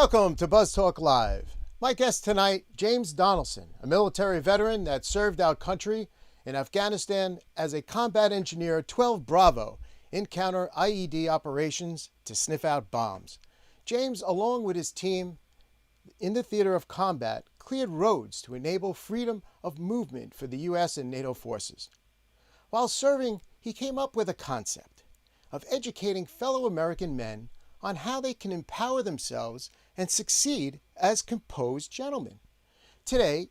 Welcome to Buzz Talk Live. My guest tonight, James Donaldson, a military veteran that served our country in Afghanistan as a combat engineer 12 Bravo in counter IED operations to sniff out bombs. James, along with his team in the theater of combat, cleared roads to enable freedom of movement for the U.S. and NATO forces. While serving, he came up with a concept of educating fellow American men on how they can empower themselves and succeed as composed gentlemen. Today,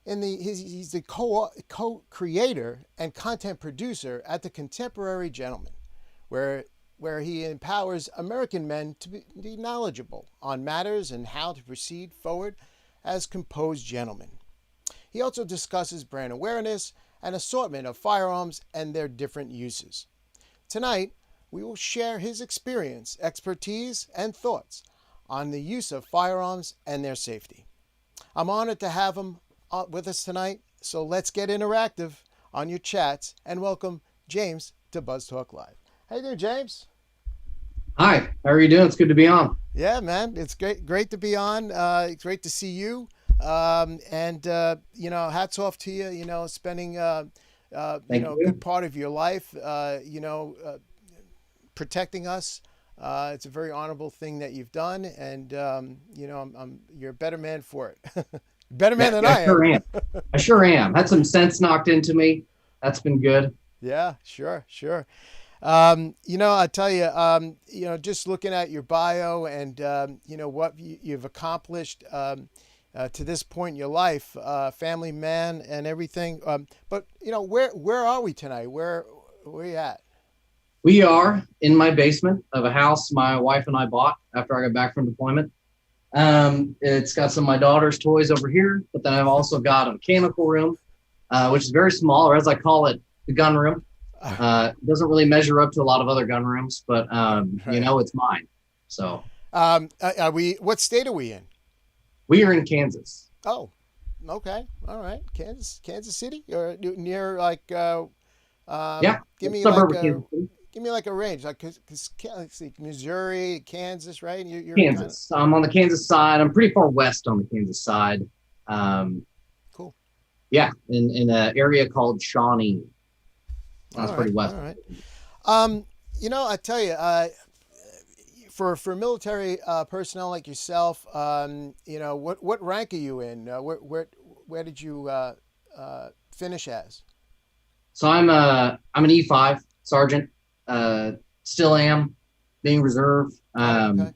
he's the co-creator and content producer at The Contemporary Gentleman, where he empowers American men to be knowledgeable on matters and how to proceed forward as composed gentlemen. He also discusses brand awareness and assortment of firearms and their different uses. Tonight, we will share his experience, expertise, and thoughts on the use of firearms and their safety. I'm honored to have him with us tonight, so let's get interactive on your chats and welcome James to Buzz Talk Live. How you doing, James? Hi, how are you doing? It's good to be on. Yeah, man, it's great to be on. It's great to see you. Hats off to you. Spending a good part of your life, protecting us. It's a very honorable thing that you've done, and you're a better man for it. Better man than I am. Sure am. I sure am. Had some sense knocked into me. That's been good. Yeah, sure. I tell you, just looking at your bio and what you've accomplished to this point in your life, family man and everything. But where are we tonight? Where are you at? We are in my basement of a house my wife and I bought after I got back from deployment. It's got some of my daughter's toys over here, but then I've also got a mechanical room, which is very small, or as I call it, the gun room. It doesn't really measure up to a lot of other gun rooms, but it's mine. So, what state are we in? We are in Kansas. Oh, okay, all right, Kansas City, or near like give me like a range, like cause let's see, Missouri, Kansas, right? You're Kansas. I'm on the Kansas side. I'm pretty far west on the Kansas side. Cool. Yeah, in an area called Shawnee. That's pretty west. All right. I tell you, for military personnel like yourself, what rank are you in? Where did you finish as? So I'm an E5 sergeant. Still am, being reserve. Okay.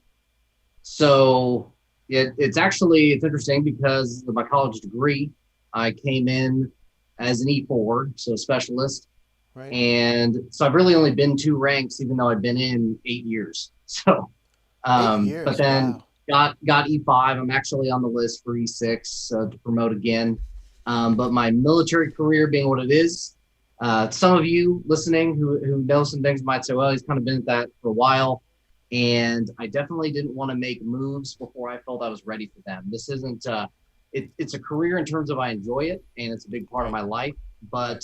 So it's interesting because of my college degree, I came in as an E4, so a specialist. Right. And so I've really only been 2 ranks, even though I've been in 8 years. So, 8 years, but then wow. got E5. I'm actually on the list for E6 to promote again. But my military career being what it is, some of you listening who know some things might say, well, he's kind of been at that for a while. And I definitely didn't want to make moves before I felt I was ready for them. This isn't, it's a career in terms of I enjoy it and it's a big part of my life, but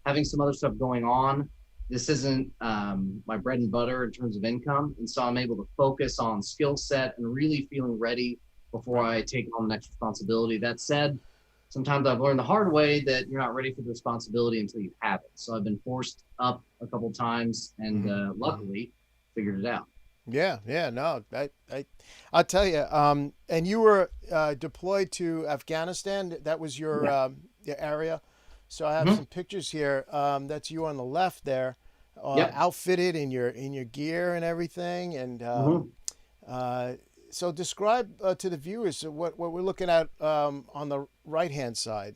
having some other stuff going on, this isn't my bread and butter in terms of income. And so I'm able to focus on skill set and really feeling ready before I take on the next responsibility. That said, sometimes I've learned the hard way that you're not ready for the responsibility until you have it. So I've been forced up a couple times and luckily figured it out. Yeah, no, I'll tell you. And you were deployed to Afghanistan. That was your area. So I have some pictures here. That's you on the left there, outfitted in your gear and everything. And so describe to the viewers what we're looking at on the right-hand side.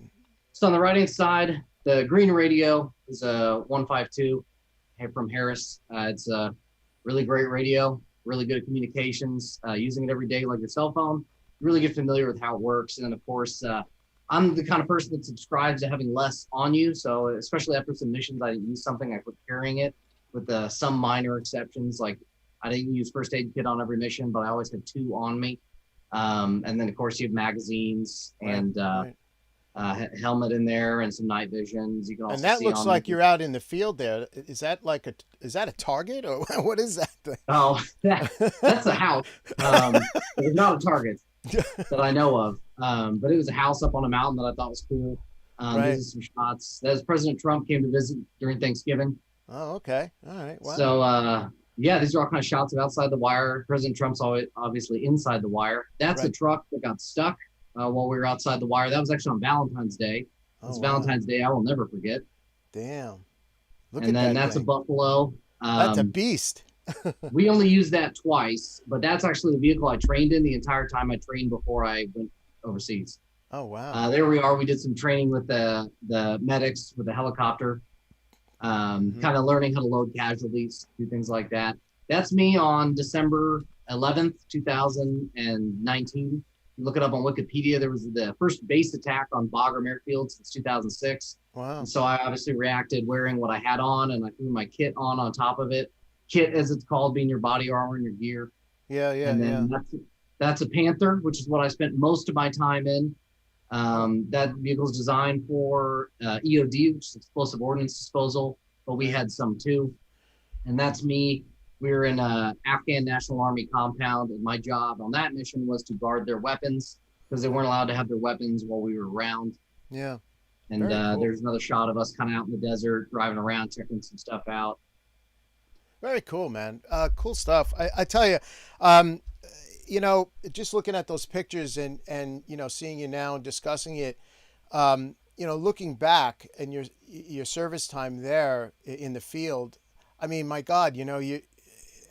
So on the right-hand side, the green radio is a 152 from Harris. It's a really great radio, really good at communications, using it every day like your cell phone. Really get familiar with how it works. And then, of course, I'm the kind of person that subscribes to having less on you. So especially after some missions, I didn't use something, I quit carrying it with some minor exceptions. Like I didn't use first aid kit on every mission, but I always had 2 on me. And then of course you have magazines and helmet in there and some night visions. You can And also that see looks on like the, you're out in the field there. Is that a target or what is that oh, that's a house. It was not a target thing? that I know of, but it was a house up on a mountain that I thought was cool. These Right. are some shots. That was President Trump came to visit during Thanksgiving. Oh, okay. All right. Wow. So yeah, these are all kind of shots of outside the wire. President Trump's always obviously inside the wire. That's a Right. truck that got stuck while we were outside the wire. That was actually on Valentine's Day. Oh, It's wow. Valentine's Day I will never forget. Damn. Look And at then that that's a thing. Buffalo. That's a beast. We only used that twice, but that's actually the vehicle I trained in the entire time I trained before I went overseas. Oh, wow. There we are. We did some training with the medics with the helicopter, kind of learning how to load casualties, do things like that. That's me on December 11th, 2019. You look it up on Wikipedia. There was the first base attack on Bagram Airfield since 2006. Wow. And so I obviously reacted wearing what I had on, and I threw my kit on top of it. Kit, as it's called, being your body armor and your gear. Yeah, yeah, And yeah. then that's a Panther, which is what I spent most of my time in. That vehicle is designed for EOD, which is explosive ordnance disposal, but we had some too. And that's me. We were in a Afghan National Army compound, and my job on that mission was to guard their weapons because they weren't allowed to have their weapons while we were around. Yeah. And Very cool. there's another shot of us kind of out in the desert, driving around, checking some stuff out. Very cool, man. Cool stuff. I tell you, just looking at those pictures and seeing you now and discussing it, looking back and your service time there in the field, I mean, my God, you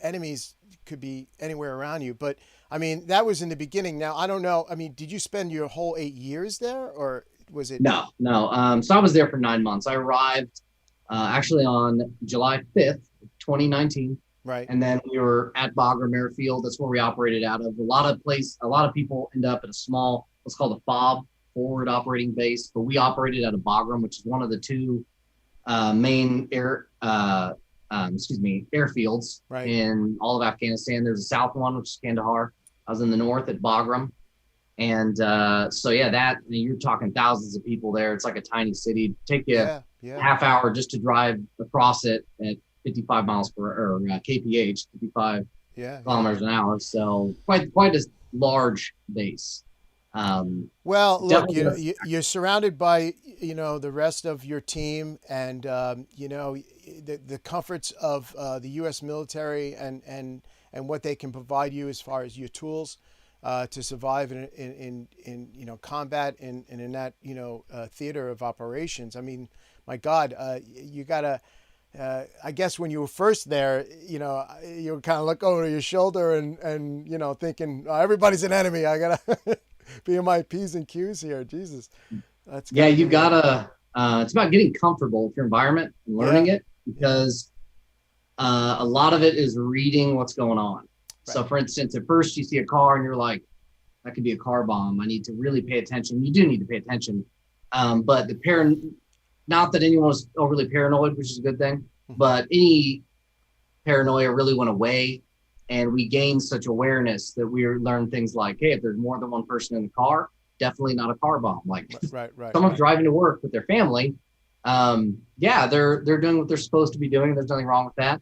enemies could be anywhere around you, but I mean, that was in the beginning. Now, I don't know. I mean, did you spend your whole 8 years there, or was it? No. So I was there for 9 months. I arrived actually on July 5th, 2019. Right. And then we were at Bagram Airfield. That's where we operated out of. A lot of people end up at a small, what's called a FOB, forward operating base, but we operated out of Bagram, which is one of the two main airfields Right. in all of Afghanistan. There's a south one, which is Kandahar. I was in the north at Bagram. And so, yeah, you're talking thousands of people there. It's like a tiny city. It'd take you a half hour just to drive across it at 55 miles per or kph, 55 kilometers an hour. So quite a large base. Well, look, you're surrounded by the rest of your team, and the comforts of the U.S. military and what they can provide you as far as your tools to survive in combat and in that theater of operations. I mean, my God, you gotta. I guess when you were first there, you would kind of look over your shoulder and thinking, oh, everybody's an enemy. I gotta be in my P's and Q's here. Jesus, that's you gotta. It's about getting comfortable with your environment and learning it, because a lot of it is reading what's going on. Right. So, for instance, at first you see a car and you're like, that could be a car bomb. I need to really pay attention. You do need to pay attention, but not that anyone's overly paranoid, which is a good thing, but any paranoia really went away. And we gained such awareness that we learned things like, hey, if there's more than one person in the car, definitely not a car bomb. Like someone's driving to work with their family. They're doing what they're supposed to be doing. There's nothing wrong with that.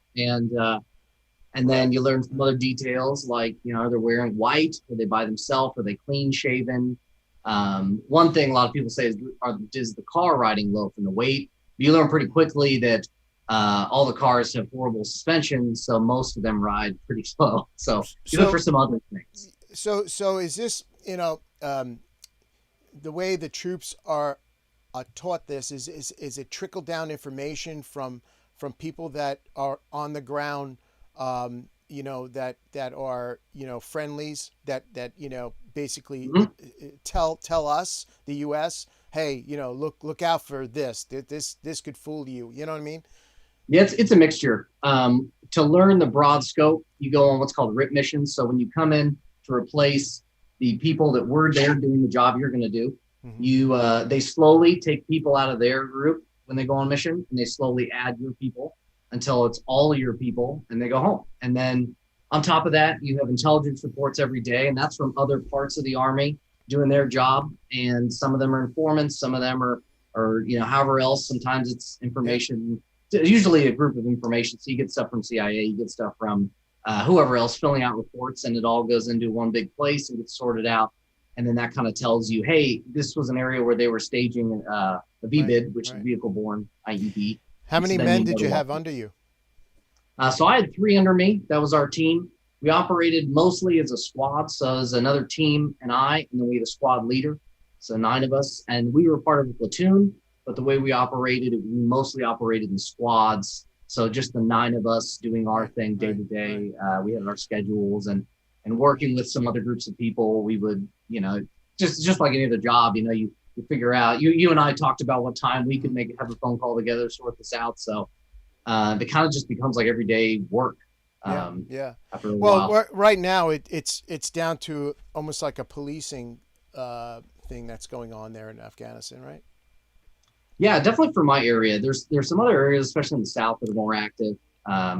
And then you learn some other details like, are they wearing white? Are they by themselves? Are they clean shaven? One thing a lot of people say is the car riding low from the weight. But you learn pretty quickly that all the cars have horrible suspension, so most of them ride pretty slow. So you look for some other things. So is this, the way the troops are taught this? Is it trickle down information from people that are on the ground? That are friendlies that basically tell us, the U.S., hey, look out for this could fool you. You know what I mean? Yeah, it's a mixture. To learn the broad scope, you go on what's called RIP missions. So when you come in to replace the people that were there doing the job you're going to do, they slowly take people out of their group when they go on mission, and they slowly add your people until it's all your people and they go home. And then on top of that, you have intelligence reports every day, and that's from other parts of the Army doing their job, and some of them are informants, some of them are however else. Sometimes it's information, usually a group of information. So you get stuff from CIA, you get stuff from whoever else filling out reports, and it all goes into one big place and gets sorted out. And then that kind of tells you, hey, this was an area where they were staging a VBID, which is vehicle-borne IED. How many men did you have under you? So I had 3 under me. That was our team. We operated mostly as a squad. So as another team and then we had a squad leader. So 9 of us, and we were part of a platoon, but the way we operated, we mostly operated in squads. So just the 9 of us doing our thing day to day. We had our schedules and working with some other groups of people. We would, just like any other job, you figure out, you and I talked about what time we could have a phone call together, sort this out. So it kind of just becomes like everyday work. After a while. Right now it's down to almost like a policing thing that's going on there in Afghanistan, right? Yeah, definitely for my area. There's some other areas, especially in the south, that are more active,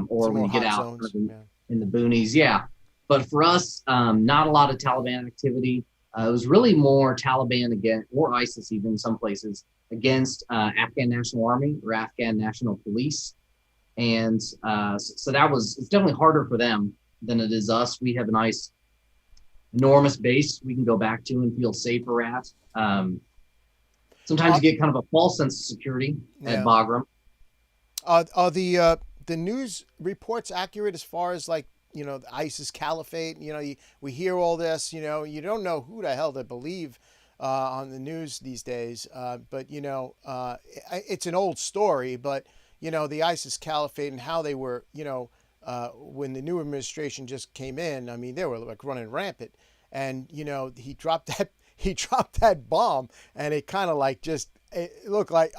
or when you get out in the boonies. Yeah, but for us, not a lot of Taliban activity. It was really more Taliban against, or ISIS even in some places, against Afghan National Army or Afghan National Police. And so it's definitely harder for them than it is us. We have a nice, enormous base we can go back to and feel safer at. Sometimes you get kind of a false sense of security at Bagram. Are the news reports accurate as far as like, the ISIS caliphate? We hear all this, you don't know who the hell to believe on the news these days. But, it's an old story, but, the ISIS caliphate and how they were, when the new administration just came in, I mean, they were like running rampant. And, he dropped that bomb, and it kind of like it looked like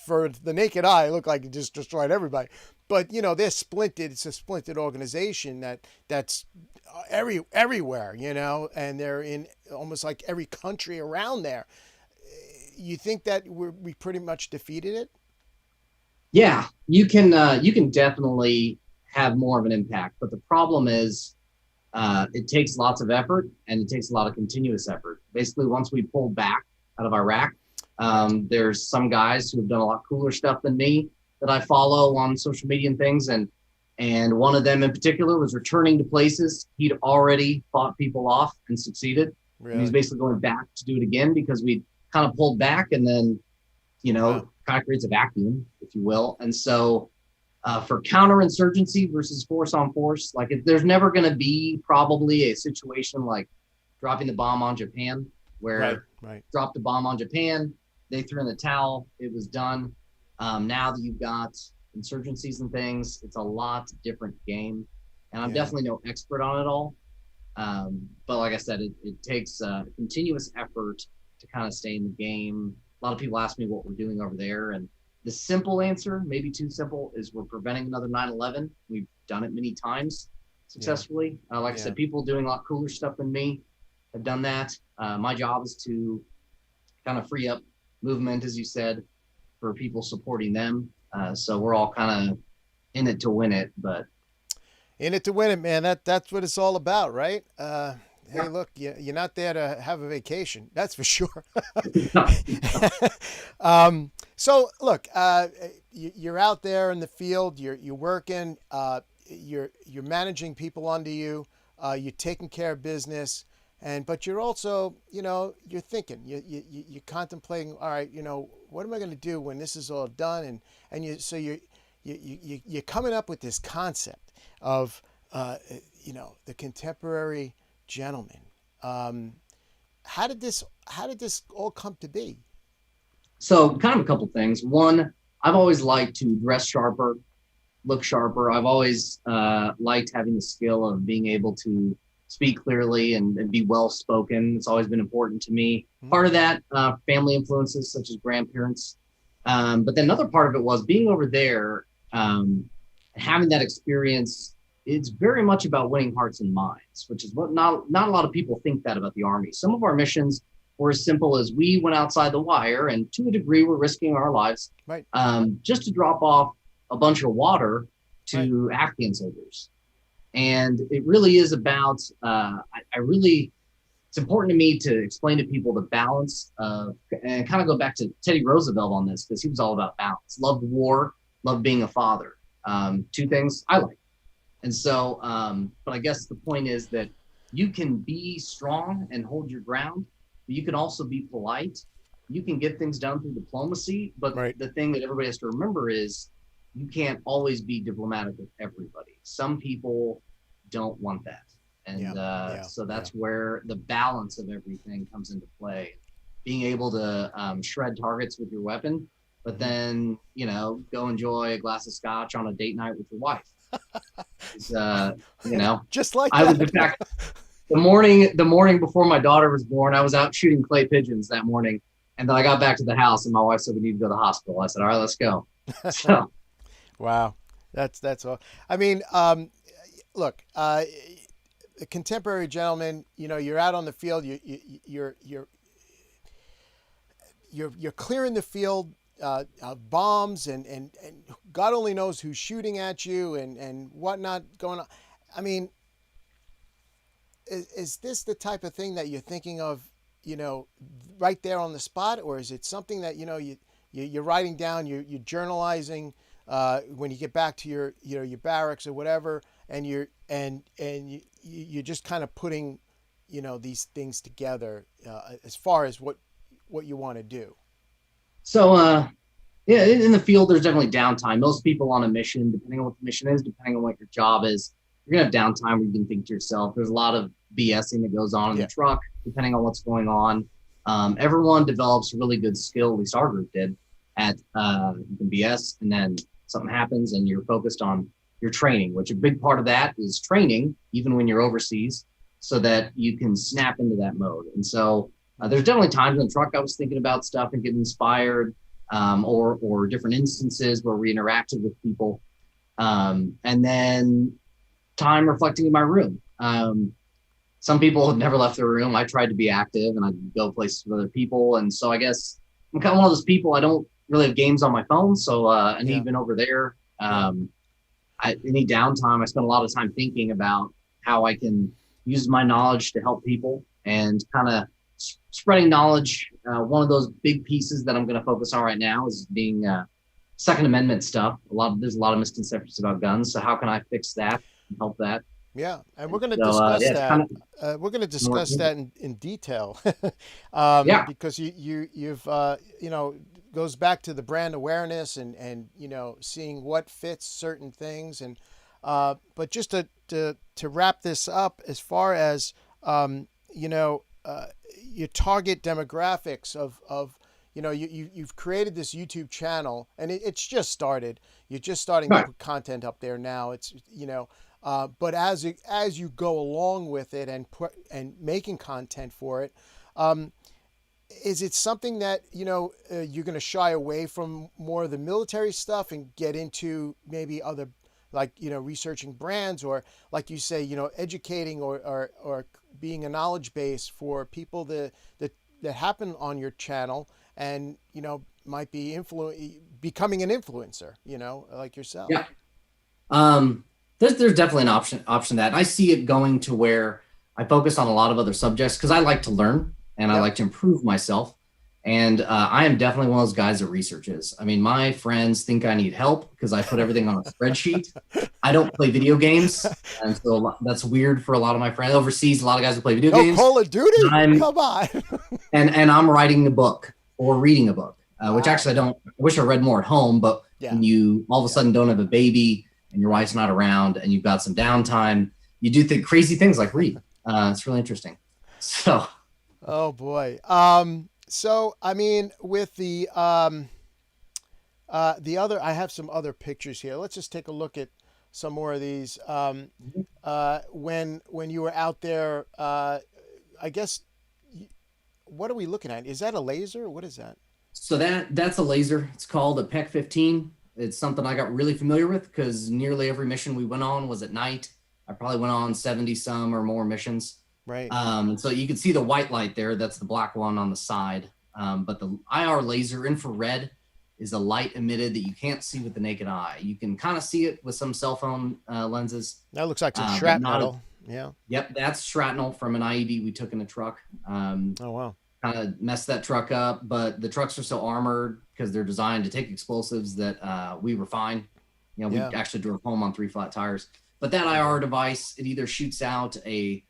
for the naked eye, it looked like it just destroyed everybody. But, they're splintered. It's a splintered organization that's everywhere, and they're in almost like every country around there. You think that we pretty much defeated it? Yeah, you can definitely have more of an impact. But the problem is it takes lots of effort, and it takes a lot of continuous effort. Basically, once we pulled back out of Iraq, there's some guys who have done a lot cooler stuff than me that I follow on social media and things. And one of them in particular was returning to places he'd already fought people off and succeeded. Really? And he's basically going back to do it again because we kind of pulled back, and then, kind of creates a vacuum, if you will. And so for counterinsurgency versus force on force, like there's never going to be probably a situation like dropping the bomb on Japan, where dropped the bomb on Japan, they threw in the towel, it was done. Now that you've got insurgencies and things, it's a lot different game. And I'm definitely no expert on it all. But like I said, it takes continuous effort to kind of stay in the game. A lot of people ask me what we're doing over there. And the simple answer, maybe too simple, is we're preventing another 9/11. We've done it many times successfully. Like I said, people doing a lot cooler stuff than me have done that. My job is to kind of free up movement, as you said, for people supporting them. So we're all kind of in it to win it, but in it to win it, man. That's what it's all about, right? Hey, look, you're not there to have a vacation. That's for sure. So look, you're out there in the field. You're working. You're managing people under you. You're taking care of business, but you're also, you're thinking. You're contemplating. All right, what am I going to do when this is all done? And you're coming up with this concept of the contemporary gentleman. How did this all come to be? So kind of a couple things. One, I've always liked to dress sharper, look sharper. I've always liked having the skill of being able to speak clearly and be well spoken. It's always been important to me. Mm-hmm. Part of that, family influences such as grandparents. But then another part of it was being over there, having that experience. It's very much about winning hearts and minds, which is what not a lot of people think that about the Army. Some of our missions were as simple as we went outside the wire, and to a degree, we're risking our lives, just to drop off a bunch of water to Afghan soldiers. And it really is about, I really it's important to me to explain to people the balance of, and kind of go back to Teddy Roosevelt on this, because he was all about balance. Loved war, loved being a father. Two things I like. And so, but I guess the point is that you can be strong and hold your ground, but you can also be polite. You can get things done through diplomacy, but Right. the thing that everybody has to remember is you can't always be diplomatic with everybody. Some people don't want that. And so that's where the balance of everything comes into play. Being able to shred targets with your weapon, but then, go enjoy a glass of scotch on a date night with your wife. Just like I that. was, in fact, the morning before my daughter was born, I was out shooting clay pigeons that morning. And then I got back to the house and my wife said, we need to go to the hospital. I said, all right, let's go. So, Wow. That's all. I mean, look, a contemporary gentleman, you're out on the field, you're clearing the field of bombs and God only knows who's shooting at you and whatnot going on. I mean, is this the type of thing that you're thinking of, right there on the spot, or is it something that you're writing down, you're journalizing when you get back to your barracks or whatever, and you're just kind of putting these things together as far as what you want to do? So, yeah, in the field, there's definitely downtime. Most people on a mission, depending on what the mission is, depending on what your job is, you're going to have downtime where you can think to yourself. There's a lot of BSing that goes on in the truck, depending on what's going on. Everyone develops a really good skill, at least our group did, at you can BS, and then something happens and you're focused on your training, which a big part of that is training, even when you're overseas, so that you can snap into that mode. And so there's definitely times in the truck I was thinking about stuff and getting inspired, or different instances where we interacted with people. And then time reflecting in my room. Some people have never left their room. I tried to be active and I'd go places with other people. And so I guess I'm kind of one of those people, I don't really have games on my phone. So even over there, any downtime, I spend a lot of time thinking about how I can use my knowledge to help people and kind of spreading knowledge. One of those big pieces that I'm going to focus on right now is being Second Amendment stuff. There's a lot of misconceptions about guns. So how can I fix that and help that? Yeah, and we're going to discuss that. We're going to discuss that in detail, because you've goes back to the brand awareness and seeing what fits certain things, and but just to wrap this up, as far as your target demographics of you've created this YouTube channel, and it's just started. You're just starting to put content up there now. It's but as you go along with it and making content for it, is it something that you're going to shy away from more of the military stuff and get into maybe other, like researching brands, or like you say, educating or being a knowledge base for people that happen on your channel and might be becoming an influencer, like yourself? Yeah. There's definitely an option that I see it going to where I focus on a lot of other subjects because I like to learn and I like to improve myself. And I am definitely one of those guys that researches. I mean, my friends think I need help because I put everything on a spreadsheet. I don't play video games. And so that's weird for a lot of my friends overseas. A lot of guys who play video games. Call of Duty? Come on. and I'm writing a book or reading a book, which actually I wish I read more at home. But when you all of a sudden don't have a baby and your wife's not around and you've got some downtime, you do crazy things like read. It's really interesting. So. Oh boy. So, I mean, with the other, I have some other pictures here. Let's just take a look at some more of these. When you were out there, I guess, what are we looking at? Is that a laser? What is that? So that's a laser. It's called a PEC 15. It's something I got really familiar with because nearly every mission we went on was at night. I probably went on 70 some or more missions. Right. So you can see the white light there. That's the black one on the side. But the IR laser infrared is a light emitted that you can't see with the naked eye. You can kind of see it with some cell phone lenses. That looks like some shrapnel. Yeah. Yep, that's shrapnel from an IED we took in a truck. Oh wow. Kind of messed that truck up, but the trucks are so armored because they're designed to take explosives that we were fine. You know, we Yeah. actually drove home on 3 flat tires. But that IR device, it either shoots out a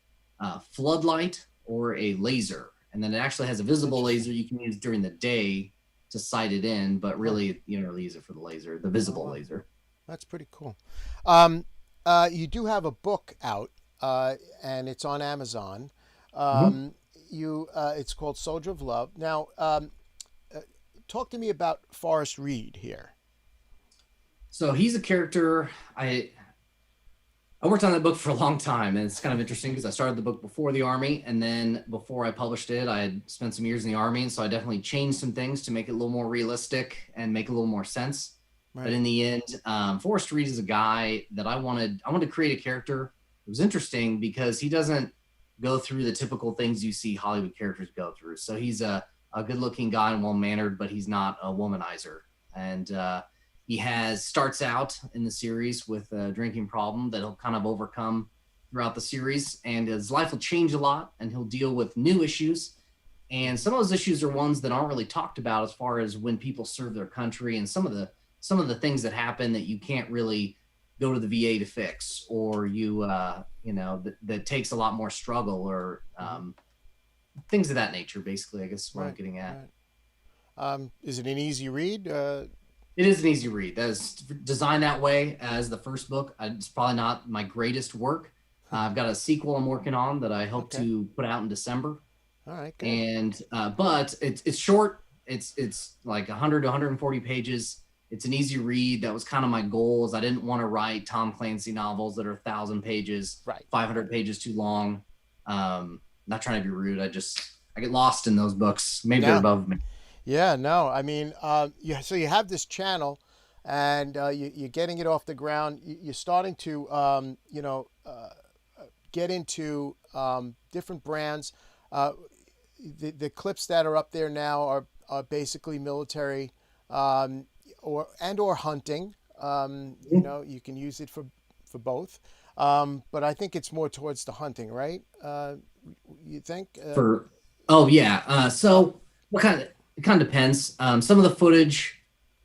floodlight or a laser, and then it actually has a visible laser you can use during the day to sight it in. But really, you don't really use it for the laser, the Oh, visible wow. laser. That's pretty cool. Um, you do have a book out, and it's on Amazon. Mm-hmm. It's called Soldier of Love. Now, uh, talk to me about Forrest Reed here. So he's a character I worked on that book for a long time, and it's kind of interesting because I started the book before the Army, and then before I published it, I had spent some years in the Army, and so I definitely changed some things to make it a little more realistic and make a little more sense. But Right. in the end, Forrest Reed is a guy that I wanted. I wanted to create a character. It was interesting because he doesn't go through the typical things you see Hollywood characters go through. So he's a good-looking guy and well-mannered, but he's not a womanizer. And he has starts out in the series with a drinking problem that he'll kind of overcome throughout the series, and his life will change a lot, and he'll deal with new issues. And some of those issues are ones that aren't really talked about as far as when people serve their country, and some of the things that happen that you can't really go to the VA to fix, or that takes a lot more struggle, or things of that nature. Basically, I guess is what I'm Right. getting at. Right. Is it an easy read? It is an easy read. That is designed that way as the first book. It's probably not my greatest work. I've got a sequel I'm working on that I hope Okay. to put out in December. All right. Good. And but it's short. It's like 100 to 140 pages. It's an easy read. That was kind of my goal. Is I didn't want to write Tom Clancy novels that are 1,000 pages, Right. 500 pages too long. Not trying to be rude. I get lost in those books. Maybe they're No. above me. Yeah. No. I mean, so you have this channel, and you're getting it off the ground. You're starting to, get into different brands. Uh, the clips that are up there now are basically military, or hunting. You can use it for both. But I think it's more towards the hunting, right? You think? For Oh yeah. So what kind of it kind of depends. Some of the footage,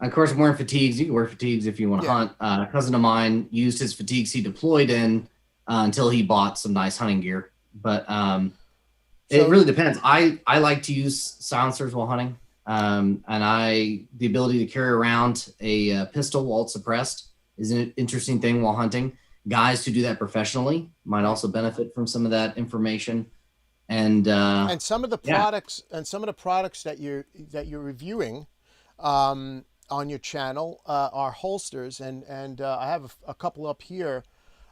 of course, I'm wearing fatigues. You can wear fatigues if you want to Yeah. hunt. A cousin of mine used his fatigues he deployed in until he bought some nice hunting gear. But it So really depends. I like to use silencers while hunting, and the ability to carry around a pistol while it's suppressed is an interesting thing while hunting. Guys who do that professionally might right. also benefit from some of that information. And And yeah, some of the products that you're reviewing on your channel are holsters, and I have a couple up here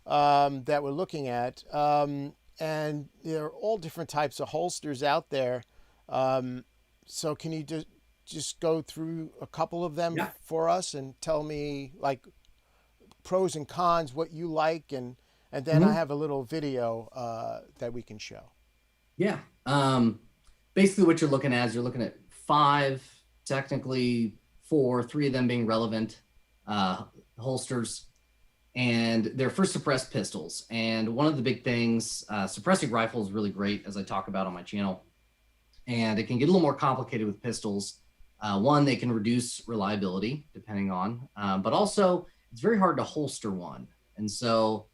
that we're looking at, and there are all different types of holsters out there. So can you just go through a couple of them yeah, for us and tell me like pros and cons, what you like, and then I mhm, have a little video that we can show. yeah. Basically, what you're looking at is you're looking at five, technically four, three of them being relevant uh, holsters, and they're for suppressed pistols. And one of the big things, suppressing rifles is really great, as I talk about on my channel, and it can get a little more complicated with pistols. One, they can reduce reliability depending on, but also it's very hard to holster one. And so,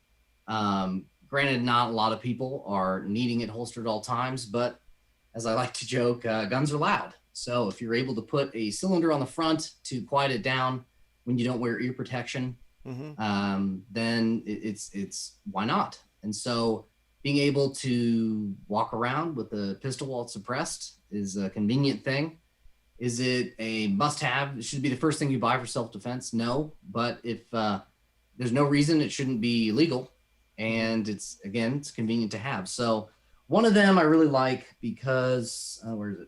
granted, not a lot of people are needing it holstered at all times, but as I like to joke, guns are loud. So if you're able to put a cylinder on the front to quiet it down when you don't wear ear protection, Mm-hmm. then it's why not? And so being able to walk around with the pistol while it's suppressed is a convenient thing. Is it a must-have? It should be the first thing you buy for self-defense? No, but if there's no reason it shouldn't be legal, Mm-hmm. and it's convenient to have. So one of them I really like because where is it?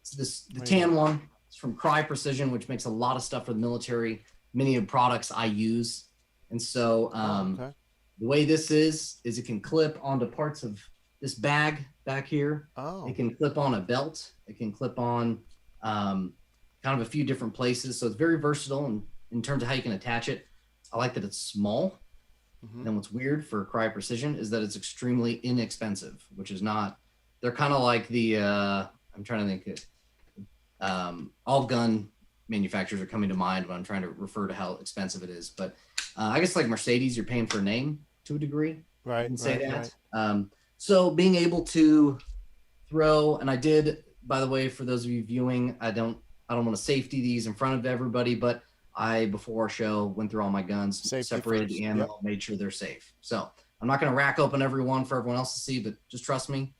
It's the What do you got? tan one. It's from Cry Precision, which makes a lot of stuff for the military. Many of the products I use, and so Oh, okay. the way this is it can clip onto parts of this bag back here. It Oh, can clip on a belt. It can clip on kind of a few different places. So it's very versatile in terms of how you can attach it. I like that it's small And then what's weird for Cryo Precision is that it's extremely inexpensive, which is not. They're kind of like the. I'm trying to think. All gun manufacturers are coming to mind when I'm trying to refer to how expensive it is. But I guess like Mercedes, you're paying for a name to a degree. Right. You can say that. Right. So being able to throw, and I did, by the way, for those of you viewing, I don't want to safety these in front of everybody, but I, before our show, went through all my guns, Safety separated first. the ammo, Yep. made sure they're safe. So I'm not going to rack open every one for everyone else to see, but just trust me.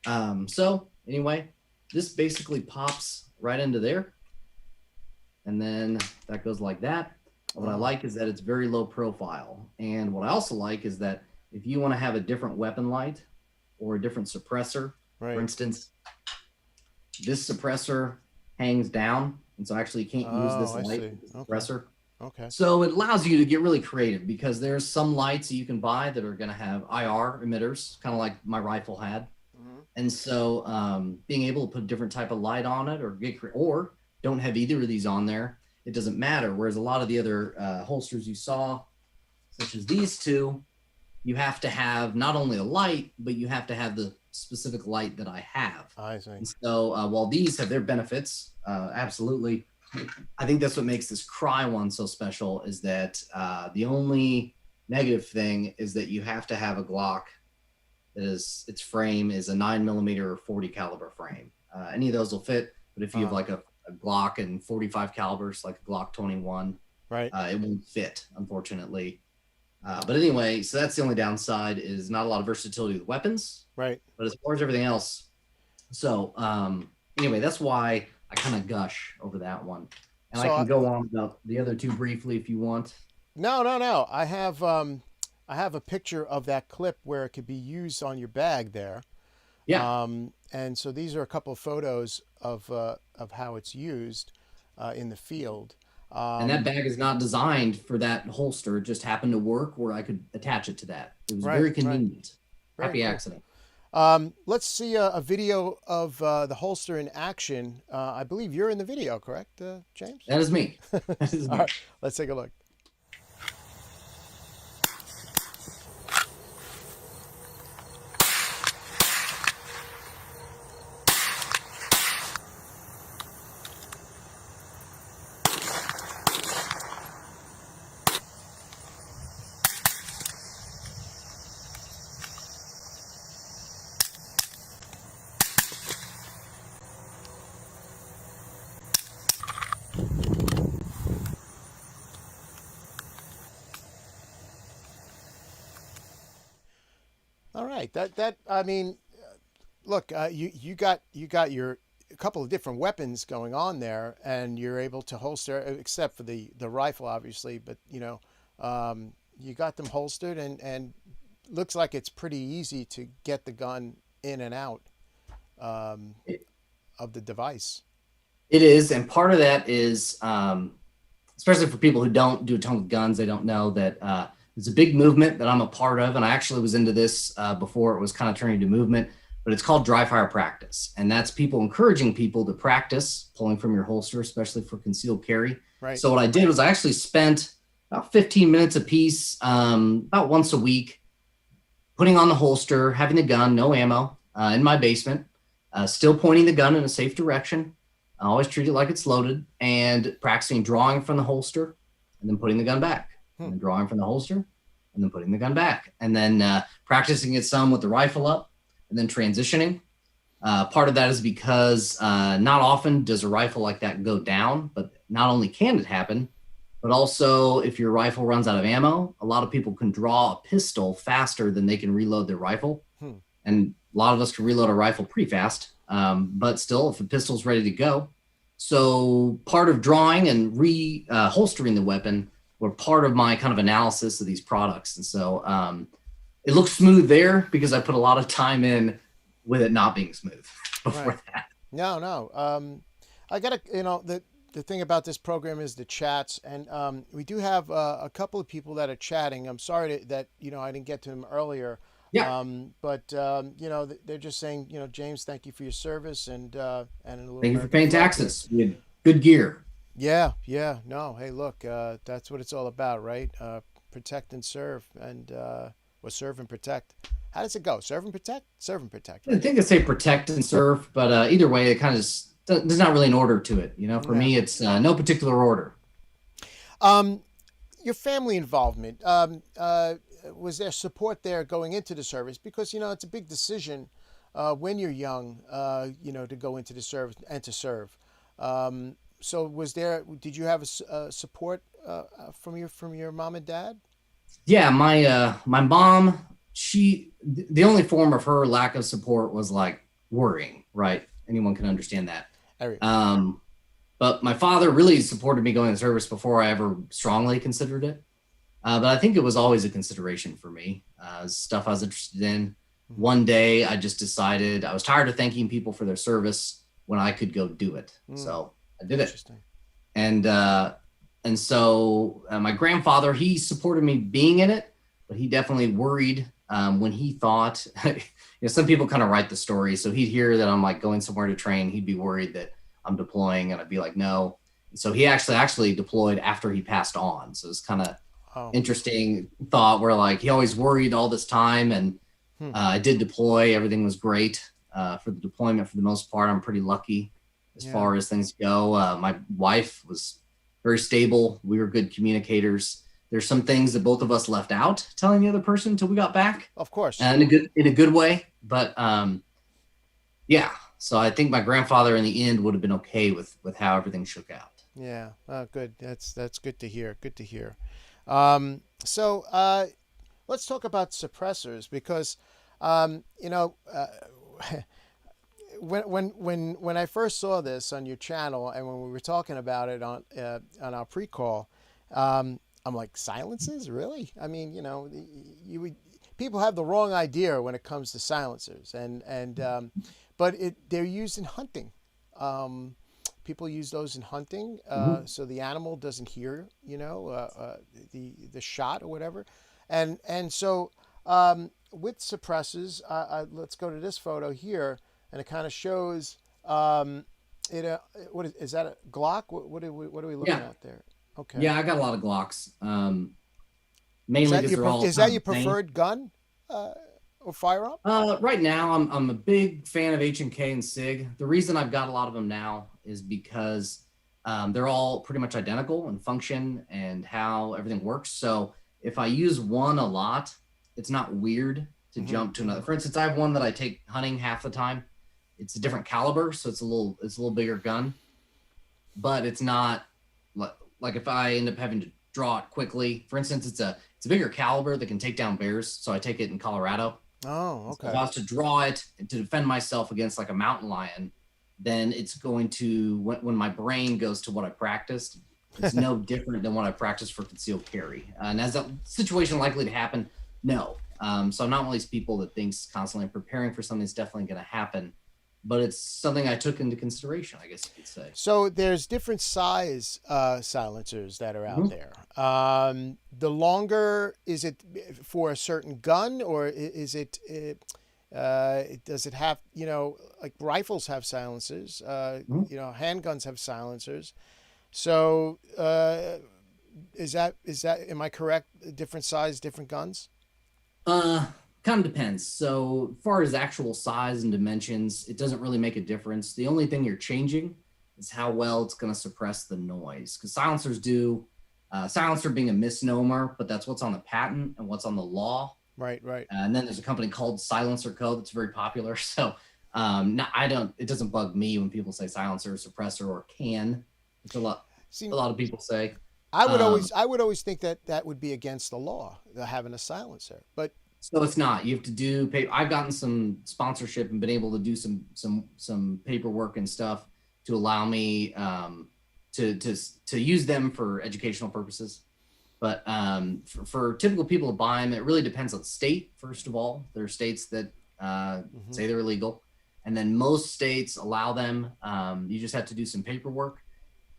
So anyway, this basically pops right into there. And then that goes like that. What I like is that it's very low profile. And what I also like is that if you want to have a different weapon light or a different suppressor, Right. for instance, this suppressor hangs down. And so actually you can't use this light with the suppressor. Okay. So it allows you to get really creative because there's some lights that you can buy that are going to have IR emitters, kind of like my rifle had. And so being able to put a different type of light on it or don't have either of these on there, it doesn't matter. Whereas a lot of the other holsters you saw, such as these two, you have to have not only a light, but you have to have the specific light that I have. I see. And so while these have their benefits, absolutely, I think that's what makes this Cry one so special is that the only negative thing is that you have to have a Glock that is, its frame is a 9mm 40 caliber frame. Any of those will fit, but if you have like a Glock and 45 calibers, like a Glock 21, right, it won't fit, unfortunately. But anyway, so that's the only downside is not a lot of versatility with weapons. Right. But as far as everything else, so anyway, that's why I kind of gush over that one. And so I can go on about the other two briefly if you want. No. I have a picture of that clip where it could be used on your bag there. Yeah. And so these are a couple of photos of how it's used in the field. And that bag is not designed for that holster. It just happened to work where I could attach it to that. It was very convenient. Right. Happy accident. Let's see a video of the holster in action. I believe you're in the video, correct, James? That is me. That is me. All right, let's take a look. All right, that I mean, look, you got your a couple of different weapons going on there, and you're able to holster, except for the rifle, obviously. But you got them holstered, and looks like it's pretty easy to get the gun in and out of the device. It is, and part of that is, especially for people who don't do a ton with guns, they don't know that it's a big movement that I'm a part of, and I actually was into this before it was kind of turning to movement, but it's called dry fire practice, and that's people encouraging people to practice pulling from your holster, especially for concealed carry. Right. So what I did was I actually spent about 15 minutes a piece, about once a week, putting on the holster, having the gun, no ammo, in my basement, still pointing the gun in a safe direction. I always treat it like it's loaded, and practicing drawing from the holster and then putting the gun back. And then drawing from the holster and then putting the gun back. And then practicing it some with the rifle up and then transitioning. Part of that is because not often does a rifle like that go down, but not only can it happen, but also if your rifle runs out of ammo, a lot of people can draw a pistol faster than they can reload their rifle. And a lot of us can reload a rifle pretty fast, but still if a pistol's ready to go. So part of drawing and holstering the weapon were part of my kind of analysis of these products. And so it looks smooth there because I put a lot of time in with it not being smooth before that. No. I got to, the thing about this program is the chats, and we do have a couple of people that are chatting. I'm sorry that, I didn't get to them earlier. Yeah. But they're just saying, James, thank you for your service and a little thank you for paying taxes. You had good gear. Yeah. No, hey, look, that's what it's all about, right? protect and serve, and or serve and protect. How does it go? Serve and protect, serve and protect. I Right? think I say protect and serve, but either way, it kind of there's not really an order to it. You know, for Yeah. me, it's no particular order. Um, your family involvement. Was there support there going into the service? Because it's a big decision when you're young. To go into the service and to serve. So was there? Did you have a support from your mom and dad? Yeah, my mom, the only form of her lack of support was like worrying, right? Anyone can understand that. Eric. But my father really supported me going to service before I ever strongly considered it. But I think it was always a consideration for me. Stuff I was interested in. One day I just decided I was tired of thanking people for their service when I could go do it. So I did it. Interesting. And so my grandfather, he supported me being in it, but he definitely worried when he thought, some people kind of write the story. So he'd hear that I'm like going somewhere to train. He'd be worried that I'm deploying, and I'd be like, no. And so he actually deployed after he passed on. So it's kind of interesting thought where like he always worried all this time, and I did deploy. Everything was great for the deployment for the most part. I'm pretty lucky as far as things go. My wife was very stable. We were good communicators. There's some things that both of us left out telling the other person until we got back. Of course. In a good way. But yeah. So I think my grandfather in the end would have been okay with how everything shook out. Yeah. Good. That's good to hear. Good to hear. So let's talk about suppressors, because when I first saw this on your channel, and when we were talking about it on our pre-call, I'm like, silencers, really? I mean, people have the wrong idea when it comes to silencers, but they're used in hunting. People use those in hunting, so the animal doesn't hear, the shot or whatever, and so with suppressors, let's go to this photo here, and it kind of shows what is that, a Glock? What are we looking at there? Okay. Yeah, I got a lot of Glocks. Mainly because is that your preferred gun or firearm? Right now, I'm a big fan of H&K and SIG. The reason I've got a lot of them now is because they're all pretty much identical in function and how everything works. So if I use one a lot, it's not weird to jump to another. For instance, I have one that I take hunting half the time. It's a different caliber, so it's a little bigger gun, but it's not like if I end up having to draw it quickly. For instance, it's a bigger caliber that can take down bears, so I take it in Colorado. Oh, okay. So if I was to draw it to defend myself against like a mountain lion, then it's going to, when my brain goes to what I practiced, it's no different than what I practiced for concealed carry. And as a situation likely to happen, no. So I'm not one of these people that thinks constantly preparing for something that's definitely going to happen, but it's something I took into consideration, I guess you could say. So there's different size silencers that are out there. The longer, is it for a certain gun, or is it, does it have, like rifles have silencers, handguns have silencers. So is that, am I correct? Different size, different guns? Kind of depends. So as far as actual size and dimensions, it doesn't really make a difference. The only thing you're changing is how well it's going to suppress the noise, because silencers do, silencer being a misnomer, but that's what's on the patent and what's on the law. Right. And then there's a company called Silencer Co. that's very popular. So it doesn't bug me when people say silencer, suppressor, or can. It's a lot of people say. I would always think that would be against the law, having a silencer, but. So it's not. You have to do. I've gotten some sponsorship and been able to do some paperwork and stuff to allow me to use them for educational purposes. But for typical people to buy them, it really depends on the state. First of all, there are states that say they're illegal, and then most states allow them. You just have to do some paperwork.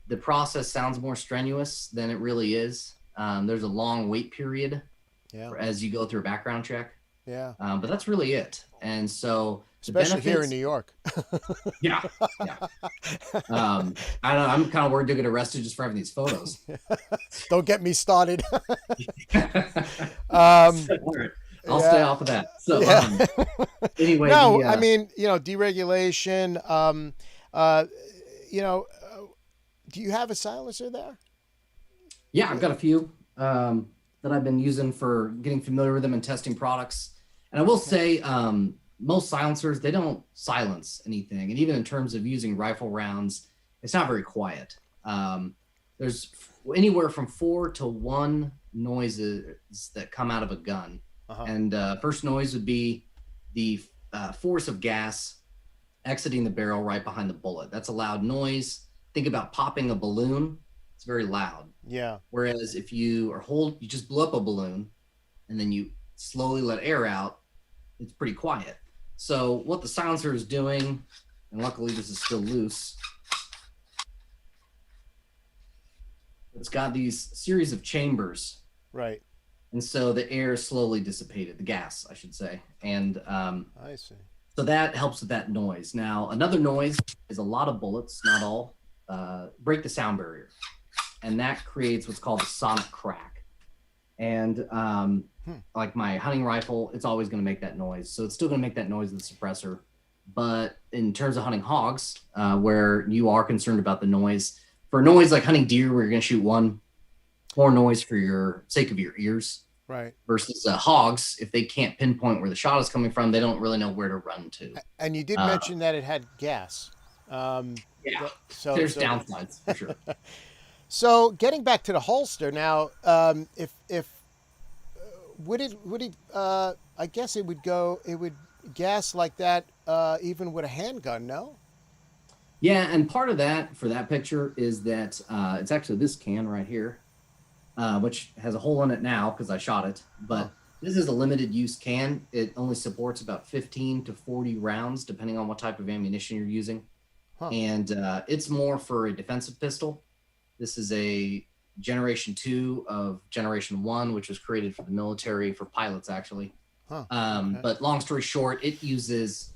The process sounds more strenuous than it really is. There's a long wait period as you go through a background check. Yeah. But that's really it. And so The especially here in benefits, New York. yeah, yeah. I don't know. I'm kind of worried to get arrested just for having these photos. Don't get me started. So, um, all right, I'll stay yeah, off of that. So, yeah. anyway, No, the I mean, deregulation. Uh, you know, do you have a silencer there? yeah, I've got a few that I've been using for getting familiar with them and testing products. And I will Okay. say, most silencers, they don't silence anything. And even in terms of using rifle rounds, it's not very quiet. There's anywhere from 4 to 1 noises that come out of a gun. Uh-huh. And first noise would be the force of gas exiting the barrel right behind the bullet. That's a loud noise. Think about popping a balloon. It's very loud. Yeah. Whereas if you just blew up a balloon and then you slowly let air out, it's pretty quiet. So what the silencer is doing, and luckily this is still loose, it's got these series of chambers. Right. And so the air is slowly dissipated, the gas, I should say. And I see. so that helps with that noise. Now, another noise is a lot of bullets, not all, break the sound barrier. And that creates what's called a sonic crack. And like my hunting rifle, it's always going to make that noise. So it's still going to make that noise with the suppressor. But in terms of hunting hogs, where you are concerned about the noise, for a noise like hunting deer, where you're going to shoot one, more noise for your sake of your ears. Right. Versus hogs, if they can't pinpoint where the shot is coming from, they don't really know where to run to. And you did mention that it had gas. Yeah, So there's downsides for sure. So getting back to the holster now, if would it I guess it would gas like that even with a handgun, no? Yeah, and part of that for that picture is that it's actually this can right here, which has a hole in it now because I shot it. But this is a limited use can. It only supports about 15 to 40 rounds, depending on what type of ammunition you're using. And it's more for a defensive pistol. This is a generation 2 of generation 1, which was created for the military, for pilots actually. Okay. But long story short, it uses